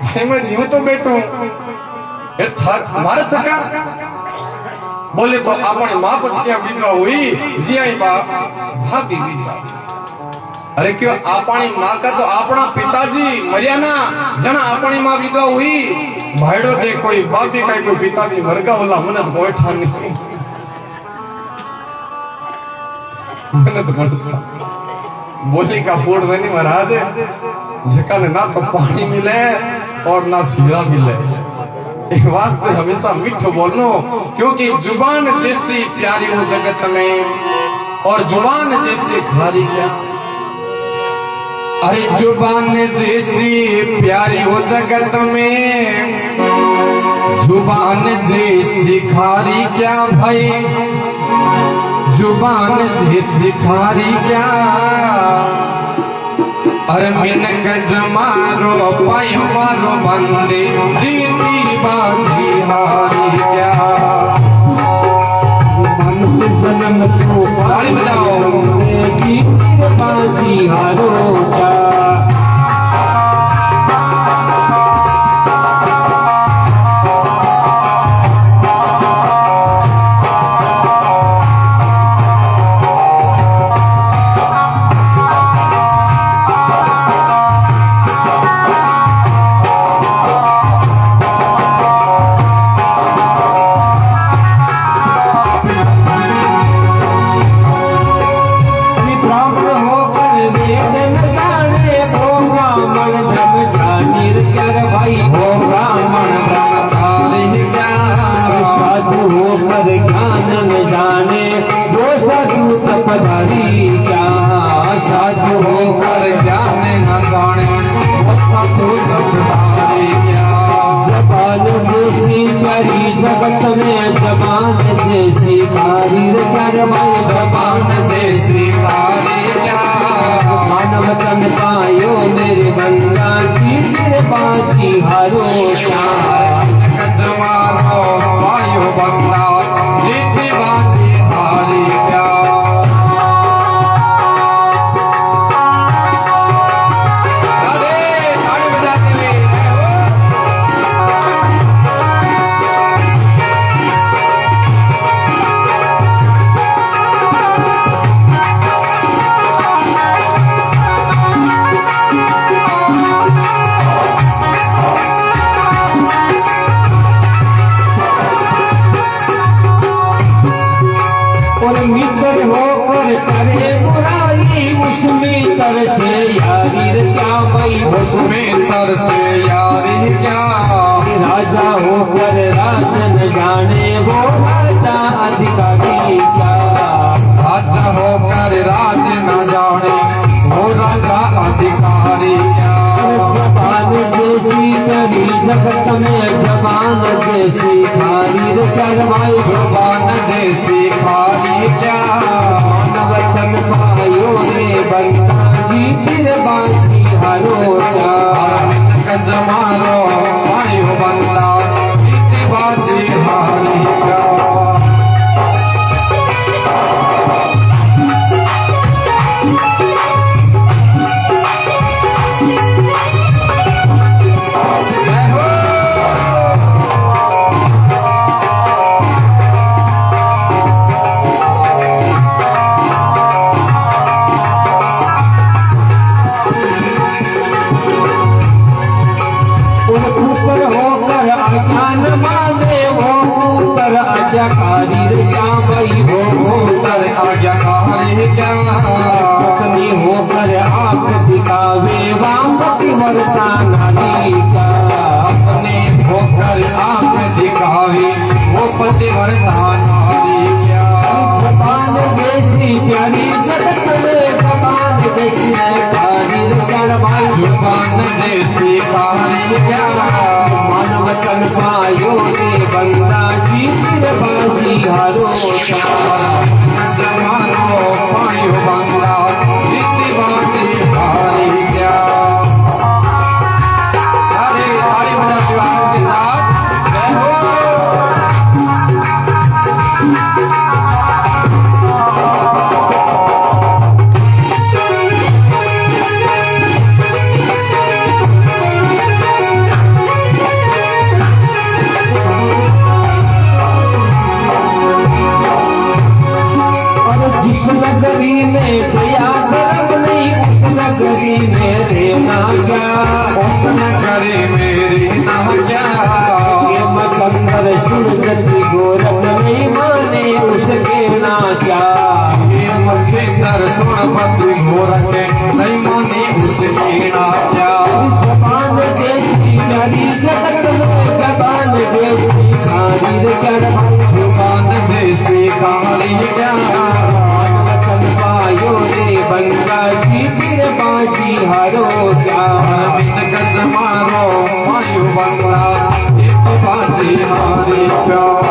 भाई मैं जीव तो बैठू मारे थका बोले तो अपनी माँ पछ क्या विधवा हुई जी आई भाभी विधवा अरे क्यों अपनी माँ का तो अपना पिताजी मरिया ना जना अपनी माँ विधवा हुई भाईडो के कोई बापी का कोई पिताजी मर गया बोला मन तो कोई ठान नहीं बोली का फूड में नहीं महाराज झका ने ना तो पानी मिले और ना सीरा मिले एक वास्ते हमेशा मिठो बोलनो क्योंकि जुबान जैसी प्यारी हो जगत में और जुबान जैसी खारी क्या अरे जुबान जैसी प्यारी हो जगत में जुबान जैसी खारी क्या भाई जुबान जैसी खारी क्या अरे मिनक जमारो पायो मारो बंदे जीती बाजी हारी क्या मन से जन्म तो ताली बजाओ जीती बाजी हारो क्या साधु होकर जाने न जाने वो साधु सबदारी क्या जबान जैसी प्यारी जगत में जबान जैसी खारी क्या भाई जबान जैसी खारी क्या मानव तन पायो मेरे बंदा की मेरे बाजी हारो क्या जमानो पायो बंदा जीती बाजी हारी क्या मित्र होकर करे बुराई उसमें तरसे यारी क्या भाई उसमें तरसे यारी क्या राजा होकर राजन जाने वो राजा अधिकारी क्या राजा होकर राज न जाने वो राजा अधिकारी क्या जबान जैसी करी जगत में जबान जैसी खारी कर भाई जबान जैसी खारी क्या मानवतन पायो रे बंदा जी फिर बाजी हारो क्या जमारो पायो बंदा जीती बाजी हारी क्या पत्नी होकर आंख दिखावे वापति वर्षा नाली का अपने होकर आंख दिखावे वो पति वर्षा नाली क्या जबान जैसी प्यारी जगत में जबान जैसी खारी कर भाई जबान जैसी खारी क्या मानव तन पायो रे बंदा जी फिर बाजी हारो जमानो पायो बंदा मारो मायू बंदा एक बाजी हारी प्यार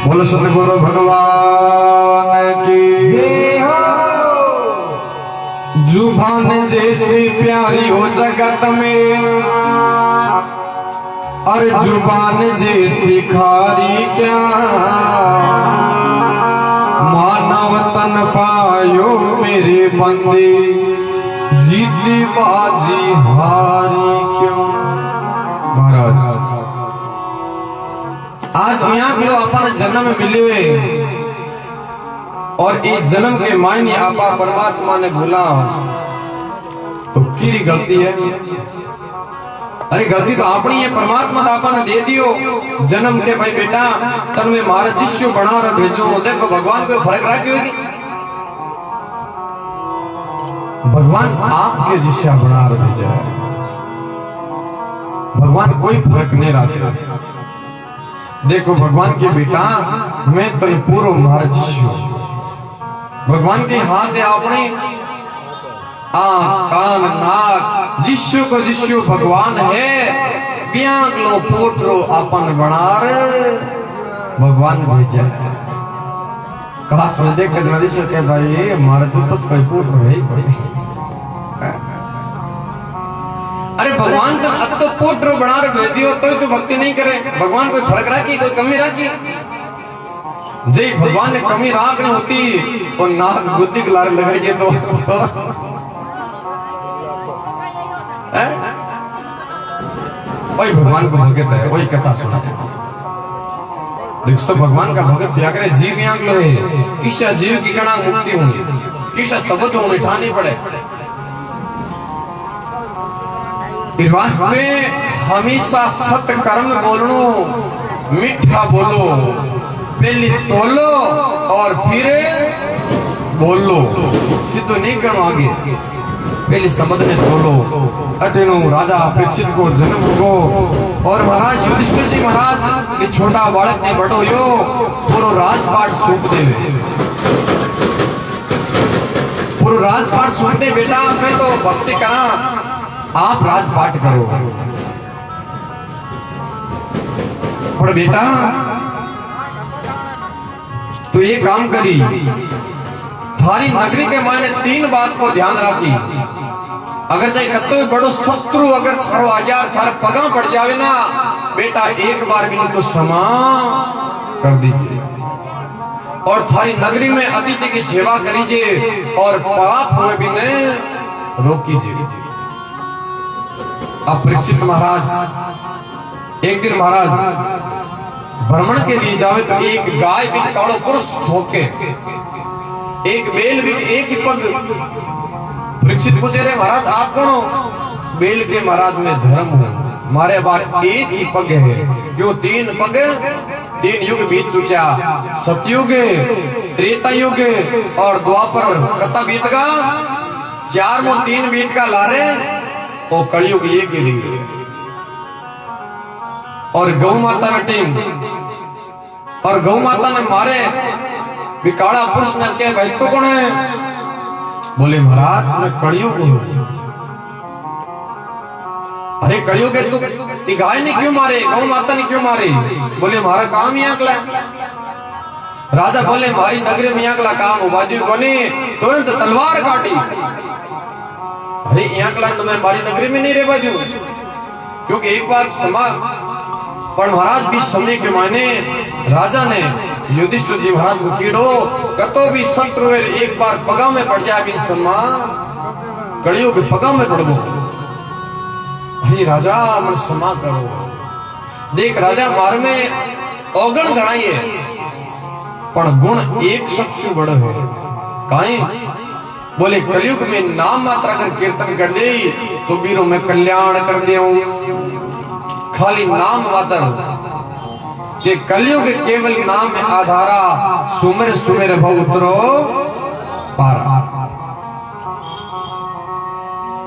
बोलो सतगुरु भगवान की जय हो। जुबान जैसी प्यारी हो जगत में और जुबान जैसी खारी क्या मानव तन पायो मेरे बंदे जीती बाजी हारी क्यों। महाराज आज यहाँ को अपन जन्म मिले और इस जन्म के मायने आपा परमात्मा ने भूला तो की गलती है। अरे गलती तो अपनी है, परमात्मा ने आपने दे दियो जन्म के भाई बेटा तन में मारे शिष्य बना और भेजो। देखो भगवान को फर्क रखी होगी, भगवान आपके शिष्य बना और भेजा है। भगवान कोई फर्क नहीं रखता। देखो भगवान के बेटा मैं तन पूर्व महाराज शिष्य भगवान के हाथ है अपने आंख कान नाक जिस्सु को जिस्सु भगवान है ब्यांक लो पोटरो अपन बनार भगवान भेजा है। कहा समझ देख के नदी से के भाई महाराज तो कोई पोटरो है ही कोई। अरे भगवान तो अब तो पोटरो बनार भेज दियो तो भक्ति नहीं करे। भगवान कोई फर्क रखी कोई कमी रखी जय भगवान ने कमी राख नहीं होती और नाक बुद्धि के लारे लगाइए तो वही भगवान को भगत है, वही कथा सुना है। देखो सब भगवान का भगत क्या करे। जीव यहाँ लो है किसा जीव की कणा मुक्ति होगी किसा शब्द होने ठानी पड़े। इस में हमेशा सत्य कर्म बोलनो मीठा बोलो पहले तोलो और फिर बोलो सिद्धो नहीं करो आगे पहले समझने तोलो। अटेनो राजा परीक्षित को जन्म हो और महाराज युधिष्ठिर जी महाराज ये छोटा बालक ने बड़ो यो पूरा राजपाट सौंप देवे। पूरा राजपाट सौंप दे बेटा मैं तो भक्ति करा आप राजपाट करो। पर बेटा तो ये काम करी थारी नगरी के मायने 3 बात को ध्यान रखी। अगर चाहे कतो बड़ो शत्रु अगर थारो आजार थार पगा पड़ जावे ना बेटा एक बार भी इनको क्षमा कर दीजिए और थारी नगरी में अतिथि की सेवा करीजिए और पाप हुए भी नहीं रोकीजिए। अब परीक्षित महाराज एक दिन महाराज भ्रमण के लिए जावे तो एक गाय भी कालो पुरुष ठोके एक बेल भी एक ही पग। परीक्षित पूछे रे महाराज आप कौन हो। बेल के महाराज में धर्म हूं हमारे बार एक ही पग है क्यों 3 पग 3 युग बीत चुका सतयुग त्रेता युग और द्वापर कता बीत का 4 में 3 बीत का लारे और कलयुग एक ही लिए और गौ माता ने टीम और गौ माता ने मारे भी काला पुरुष ने क्या भाई तो कौन है। बोले महाराज मैं कलयुग हूं। अरे कलयुग है तू गाय ने क्यों मारे गौ माता ने क्यों मारे। बोले हमारा काम ही अगला। राजा बोले हमारी नगरी में अगला काम हो बाजू कोने तुरंत तलवार काटी। अरे यहाँ तो मैं हमारी नगरी में नहीं रह बाजू क्योंकि एक बार समा पर महाराज भी समय के मायने राजा ने युधिष्ठिर जी महाराज को कीड़ो कतो भी शत्रु एक बार पगा में पड़ जाए भी समा कड़ियों के पगा में पड़ गो। भाई राजा मन समा करो। देख राजा मार में औगण गणाइए पर गुण एक सबसे बड़ा है काहे। बोले कलयुग में नाम मात्रा कर कीर्तन कर दे तो वीरों में कल्याण कर दे खाली नाम मात्र कि कलयुग केवल नाम में आधारा सुमेर सुमेर भव उतरो पारा।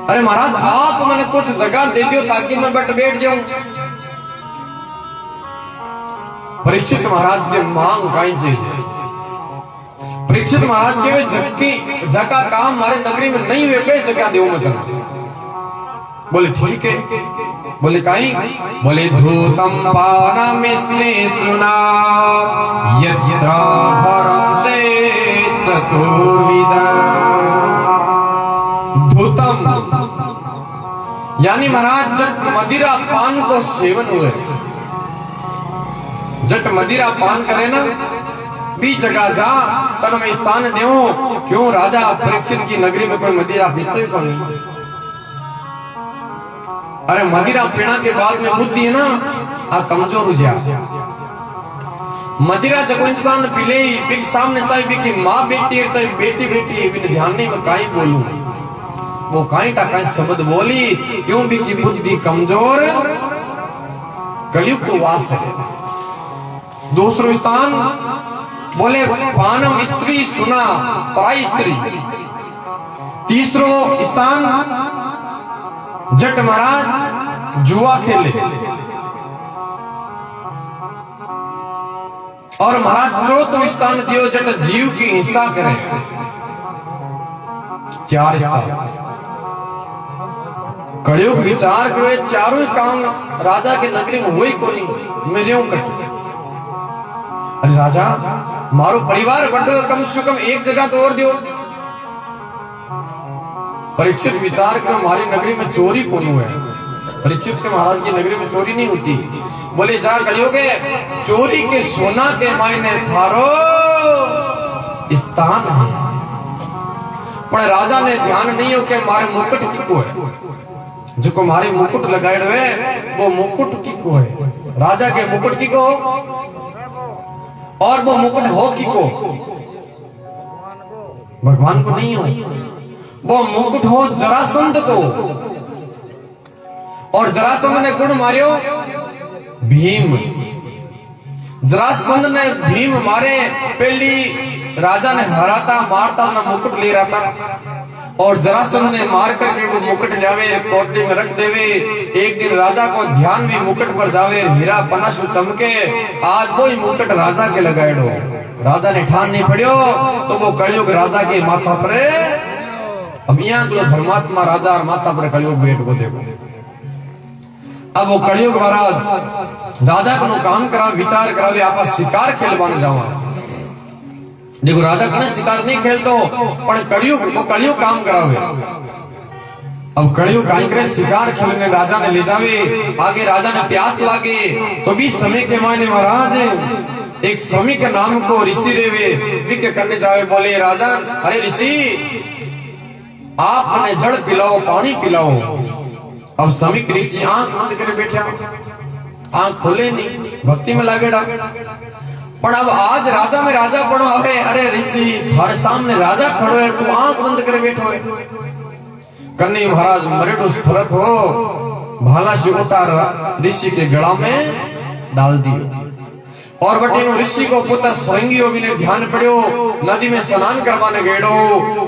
अरे महाराज आप मैंने कुछ जगह दे दियो ताकि मैं बैठ जाऊं। परीक्षित महाराज के मांग काई चाहिए। परीक्षित महाराज के वे जका काम हमारे नगरी में नहीं हुए पे जगह देव में कर। बोले ठीक है। बोले काई? बोले धूतम पानम स्नेशुना यत्रा धर्म से चतुर्विद। धूतम यानी महाराज जब मदिरा पान को सेवन हुए, जट मदिरा पान करे ना बीच जगह जा तन में स्थान देव। क्यों? राजा परीक्षित की नगरी में कोई मदिरा पीते ही कौन? अरे मदिरा पीना के बाद में बुद्धि है ना आ कमजोर हो जा। मदिरा जब इंसान पीले बिक सामने चाहे बिकी माँ बेटी है चाहे बेटी बेटी है बिन ध्यान नहीं में काई बोलू वो काई टा काई शब्द बोली। क्यों? बिकी बुद्धि कमजोर कलयुग को वास है। दूसरो स्थान बोले पानम स्त्री सुना पराई स्त्री। तीसरो स्थान जट महाराज जुआ खेले। और महाराज चौथो स्थान दियो जट जीव की हिंसा करे। 4 स्थान कलयुग विचार करो चारों काम राजा के नगरी में हुई को नहीं मिले कटे। अरे राजा मारो परिवार बढ़ो कम से कम एक जगह तो और दियो। परीक्षित विचार करो हमारी नगरी में चोरी कौन है? परीक्षित के महाराज की नगरी में चोरी नहीं होती। बोले जा कलियोगे चोरी के सोना के मायने थारो स्थान है। पर राजा ने ध्यान नहीं हो के मारे मुकुट किको है जो को मारे मुकुट लगाए हुए वो मुकुट किको है। राजा के मुकुट किको और वो मुकुट हो किको भगवान को नहीं हो। वो मुकुट हो जरासंध को। और जरासंध ने गुण मारियो भीम। जरासंध ने भीम मारे पहली राजा ने हराता मारता ना मुकुट ले रहा था। और जरासंध ने मार करके वो मुकुट जावे कोटली में रख देवे। एक दिन राजा को ध्यान भी मुकुट पर जावे हीरा पनासु चमके। आज वो ही मुकुट राजा के लगाए दो। राजा ने ठान नहीं पड़ियो तो वो कलयुग राजा के माथा पर। अब यहाँ तो धर्मात्मा राजा और माता पर कलयुग भेंट को देखो। अब वो कलयुग महाराज राजा को काम करा विचार करा आप शिकार खेलवाने जाओ। देखो राजा को शिकार नहीं खेलतो पर कलयुग वो कलयुग काम करावे। अब कलयुग आई करे शिकार खेलने राजा ने ले जावे। आगे राजा ने प्यास लागे तो भी समय के मायने महाराज एक समय के नाम को ऋषि रेवे विक करने जावे। बोले राजा अरे ऋषि आप अपने जड़ पिलाओ पानी पिलाओ। अब समीक ऋषि आंख बंद करे बैठा आंख खोले नहीं भक्ति में लागेड़ा। पर अब आज राजा में राजा पड़ो अरे अरे ऋषि थारे सामने राजा खड़ो है तू आंख बंद करे बैठो है। कन्नी महाराज मरेडो सरप हो भाला से उतार ऋषि के गला में डाल दियो। और बटे ऋषि को पुत्र सरंगियों भी ने ध्यान पड़ियो नदी में स्नान करवाने गेड़ो।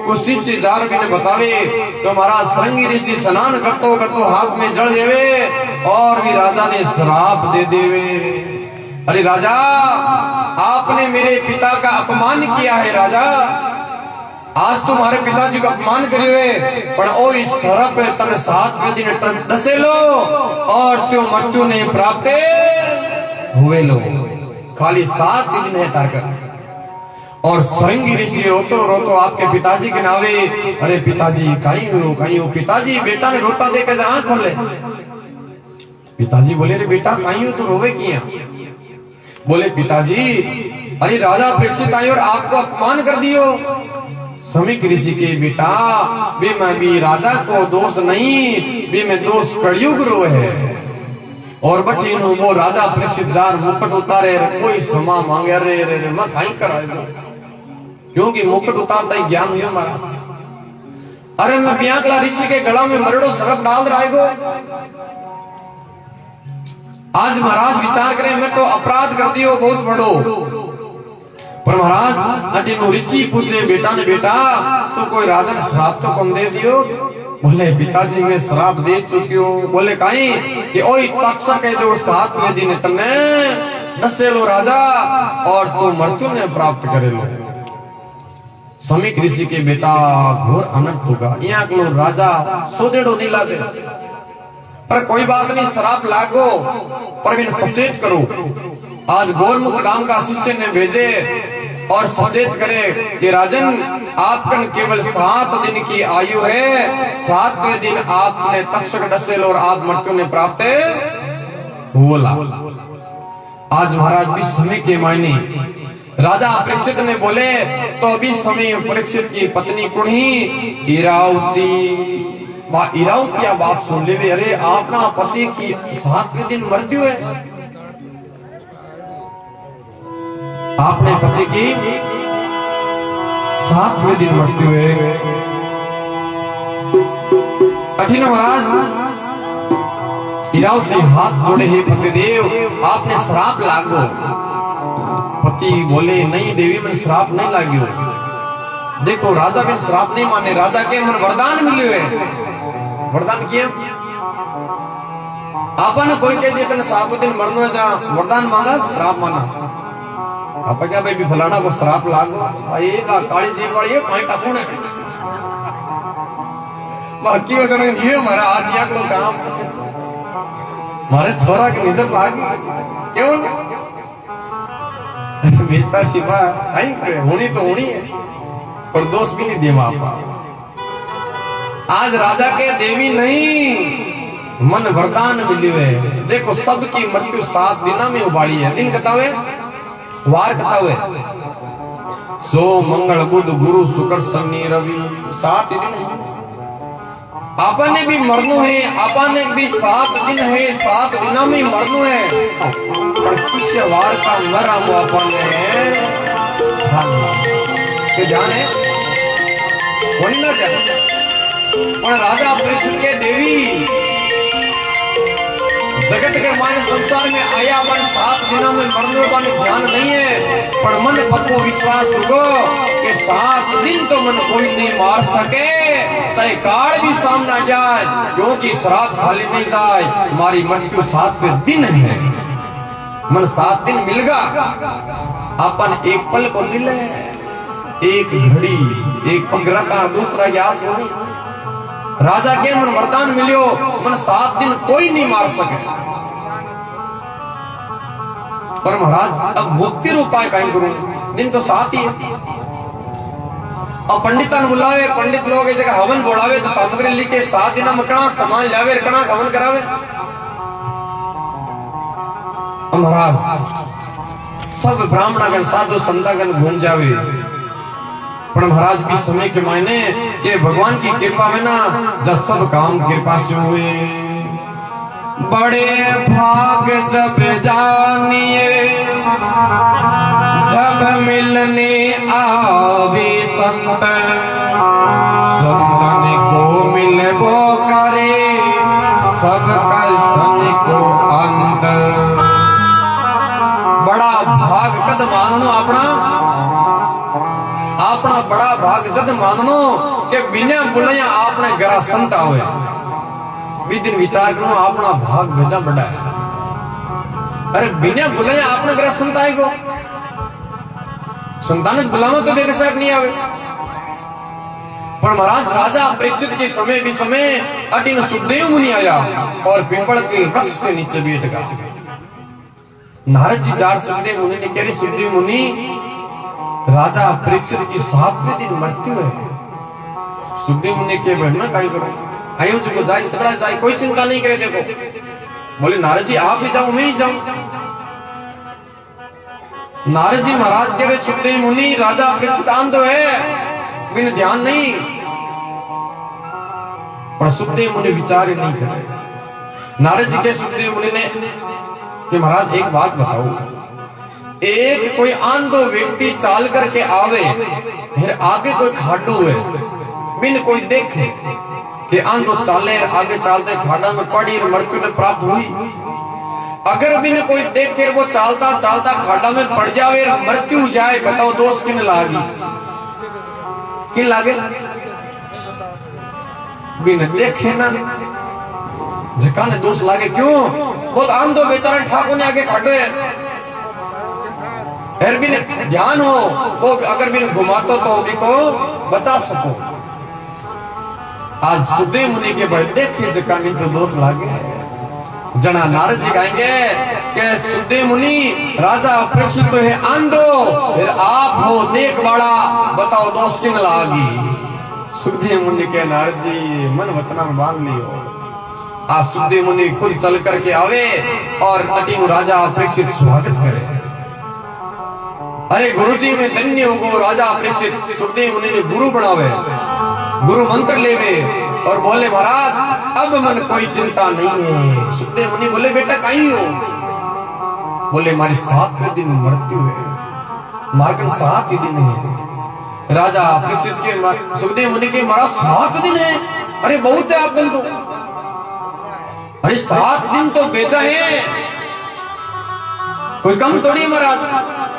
कुछ शिष्य जार भी ने बतावे तो महाराज सरंगी ऋषि स्नान करतो करतो हाथ में जल देवे और भी राजा ने श्राप दे देवे। अरे राजा आपने मेरे पिता का अपमान किया है। राजा आज तुम्हारे पिताजी का अपमान करिए पर ओ इस सरप तन 7वें दिन डसे लो और त्यो मृत्यु ने प्राप्त हुए लो। खाली 7 दिन है तारकर। और सरंगी ऋषि रोतो रोतो आपके पिताजी के नावे अरे पिताजी कहीं हो पिताजी। बेटा ने रोता देकर आंख खोले। पिताजी बोले रे बेटा कहीं हो तो रोवे किया। बोले पिताजी अरे राजा परीक्षित आई और आपको अपमान कर दियो। समीक ऋषि के बेटा भी मैं भी राजा को दोष नहीं भी मैं दोष कलयुग रो है। और बटी वो राजा परीक्षित जार मुकुट उतारे कोई क्षमा मांगे अरे अरे मैं कहीं कराएगा क्योंकि मुकुट उतारता ही ज्ञान हुआ महाराज। अरे मैं ब्याकला ऋषि के गला में मरड़ो सरप डाल रहा। आज महाराज विचार करें मैं तो अपराध कर दियो बहुत बड़ो। पर महाराज अटे ऋषि पूछे बेटा ने बेटा तो कोई राजा ने श्राप तो कौन दे दियो। बोले पिताजी में श्राप दे चुकी हो। बोले कहीं कि ओई तक्षक है जो 7वें दिन तने डसे लो राजा और तो मृत्यु ने प्राप्त करे लो। समीक ऋषि के बेटा घोर अनर्थ होगा। यहाँ को राजा सोदेड़ो नहीं लादे, पर कोई बात नहीं, श्राप लागो पर भी सचेत करो। आज गोरमुख नाम का शिष्य ने भेजे और सचेत करे कि राजन आपका केवल 7 दिन की आयु है, 7वें दिन आपने तक्षक डसेल और आप मृत्यु ने प्राप्त बोला। आज महाराज भी समय के मायने राजा परीक्षित ने बोले तो अभी समय परीक्षित की पत्नी कुणी इरावती इरावती बात सुन ले, अरे आपना पति की 7वें दिन मृत्यु है, आपने पति की 7वें दिन मृत्यु है। कठिन महाराज इरावती हाथ जोड़े, हे पतिदेव आपने श्राप लागो। पति बोले नहीं देवी मैंने श्राप नहीं लाग्यो। देखो राजा भी श्राप नहीं माने, राजा के मन वरदान मिले है। वरदान किया आपने कोई कह दिया 7वें दिन मरनो है, जरा वरदान मांगा श्राप माना। आप क्या भाई भी फलाना को श्राप लागो, ये काली जीव वाली है कहीं टापून है बाकी वजह ये हमारा आज या को काम मारे छोरा की नजर लागी क्यों बेचा की बात आई होनी तो होनी है, पर दोष भी नहीं देवा आप। आज राजा के देवी नहीं मन वरदान मिले है। देखो सबकी मृत्यु 7 दिन में उबाड़ी है। दिन कतावे वार कतावे सो मंगल बुध गुरु शुक्र शनि रवि 7 दिन है। आपने भी मरनु है, आपने भी 7 दिन है, 7 दिनों में मरनु है, पर किस वार का मरा वो आपने के ध्यान है वो नहीं ना ध्यान। और राजा परीक्षित के देवी जगत के मान संसार में आया अपन 7 दिनों में मरने वाले ध्यान नहीं है, पर मन पक्को विश्वास होगो कि 7 दिन तो मन कोई नहीं मार सके, चाहे काल भी सामना जाए, क्योंकि श्राप खाली नहीं जाए। हमारी मृत्यु 7वें दिन है, मन 7 दिन मिलगा। अपन एक पल को मिले, एक घड़ी, एक पगरा का दूसरा यास होनी। राजा के मन वरदान मिलियो, मन 7 दिन कोई नहीं मार सके। पर महाराज अब मुक्ति उपाय कहीं करूं, दिन तो 7 ही है। अब पंडितान बुलावे, पंडित लोग एक जगह हवन बोलावे तो सामग्री लिखे 7 दिन में कणा सामान लावे, कणा हवन करावे। महाराज सब ब्राह्मणगण साधु संतगण घूम जावे, पर महाराज भी समय के मायने के भगवान की कृपा में ना जब सब काम कृपा से हुए। बड़े भाग जब जानिए जब मिलने आवे संत, संतन को मिले वो करे सब कष्टन को अंत। बड़ा भाग कद मानो अपना बड़ा भाग जद मानो के बिना बुलाया आपने गरा संत आवे। विदिन विचार करो अपना भाग भेजा बड़ा है। अरे बिना बुलाया आपने गरा संत आएगो, संतान बुलावा तो बेगर साहब नहीं आवे। पर महाराज राजा परीक्षित के समय भी समय अटिन सुखदेव मुनि आया और पीपल के वृक्ष के नीचे बैठ गया। नारद जी जार सुखदेव मुनि ने कह, सुखदेव मुनि राजा परीक्षित की 7वें दिन मृत्यु है। सुखदेव मुनि के मैं कहीं करूं, आयो जी को जाए सबरा जाए, कोई चिंता नहीं करे। देखो बोले नारद जी आप भी जाओ मैं ही जाऊं। नारद जी महाराज कह रहे सुखदेव मुनि राजा परीक्षित अंध है, बिन ध्यान नहीं। पर सुखदेव मुनि विचार ही नहीं करे। नारद जी के सुखदेव मुनि ने कि महाराज एक बात बताओ, एक कोई आंधो व्यक्ति चाल करके आवे, फिर आगे कोई खाडू है, बिन कोई देखे कि आंधो चाले आगे चालते खाडा में पड़ी और मृत्यु ने प्राप्त हुई। अगर बिन कोई देखे वो चालता चालता खाडा में पड़ जावे और मृत्यु जाए, बताओ दोष किन लागी? किन लागे? बिन देखे ना झका ने दोष लागे। क्यों? बहुत आंधो बेचारा ठाकुर ने आगे खाडो है, फिर भी ध्यान हो तो अगर भी घुमातो तो भी को बचा सको। आज सुखदेव मुनि के भाई देखे जका नहीं तो दोष लागे जना नारद जी कहेंगे कि सुखदेव मुनि राजा परीक्षित तो है आंधो फिर आप हो देख बड़ा बताओ दोष किन लागी। सुखदेव मुनि के नारद जी मन वचना में बांध लियो। आज सुखदेव मुनि खुद चल करके आवे और अटीनु राजा परीक्षित स्वागत करे। अरे गुरुजी में धन्य हो राजा परीक्षित सुखदेव मुनि ने गुरु बनावे गुरु मंत्र लेवे और बोले महाराज अब मन कोई चिंता नहीं है। सुखदेव मुनि बोले बेटा कहीं हो? बोले हमारी 7वें दिन मृत्यु है, मार्कन 7 ही दिन है। राजा परीक्षित के सुखदेव मुनि के महाराज 7 दिन है? अरे बहुत है आप तो। अरे 7 दिन तो बेचा है, कोई कम थोड़ी महाराज।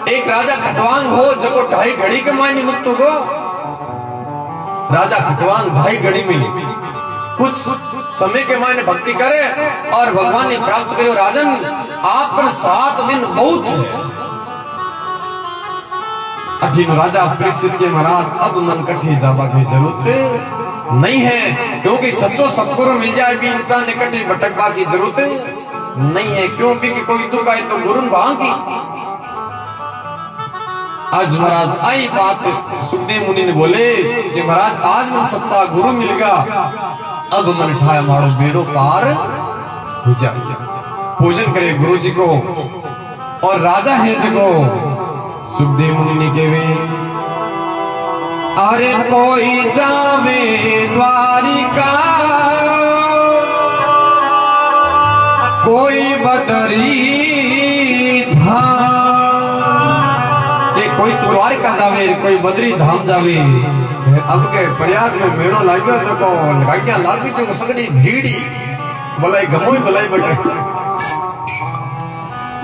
एक राजा खटवांग हो जब 2.5 घड़ी के मायने मुक्त हो। राजा खटवांग 2.5 घड़ी में कुछ समय के मायने भक्ति करे और भगवान ने प्राप्त करे। राजन आप पर 7 दिन बहुत है। अठीन राजा परीक्षित के महाराज अब मन कठी जाबा की जरूरत नहीं है, क्योंकि सच्चो सतगुरु मिल जाए भी इंसान इकट्ठी भटकवा की जरूरत नहीं है। क्यों भी कि कोई दुख आए तो गुरु भांगी। आज महाराज आई बात सुखदेव मुनि ने बोले कि महाराज आज मन सत्ता गुरु मिल गया, अब मन ठाया मारो बेड़ो पार हो जाए। पूजन करे गुरु जी को और राजा है जगो सुखदेव मुनि ने केवे अरे कोई जावे द्वारिका कोई बदरी धाम। कोई द्वारिका जावे कोई बद्री धाम जावे। अब के प्रयाग में मेड़ो लाग्यो तो को गाड़ियां लागी तो सगड़ी भीड़ी भलाई गमोई भलाई बटे।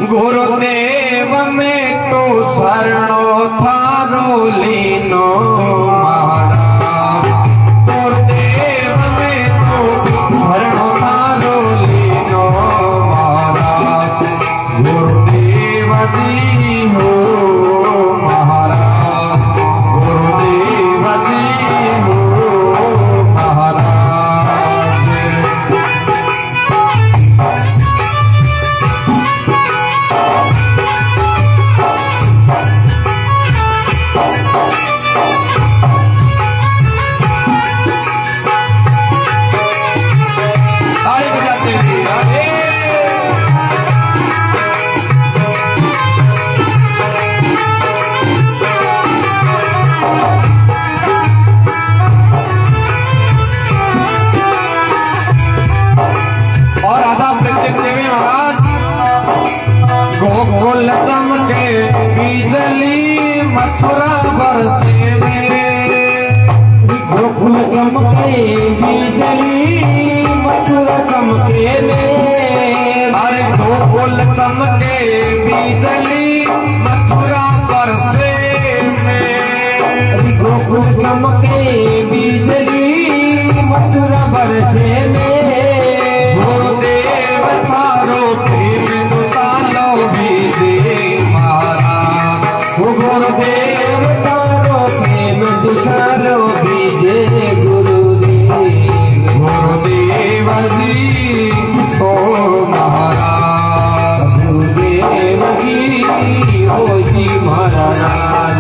गुरुदेव में तो शरणो थारो लीनो महाराज। गुरुदेव में तो शरणो थारो लीनो महाराज। गुरुदेव जी हो गोकुल चमके बिजली मथुरा बरसे में। गोकुल चमके बिजली मथुरा चमके में। अरे गोकुल चमके बिजली मथुरा बरसे में। गोकुल चमके बिजली मथुरा बरसे में। गुरुदेव थारो प्रेम गुरुदेव तारो प्रेम दुसारो बीजे गुरुदेव। गुरुदेव जी हो महाराज। गुरुदेव जी हो जी महाराज।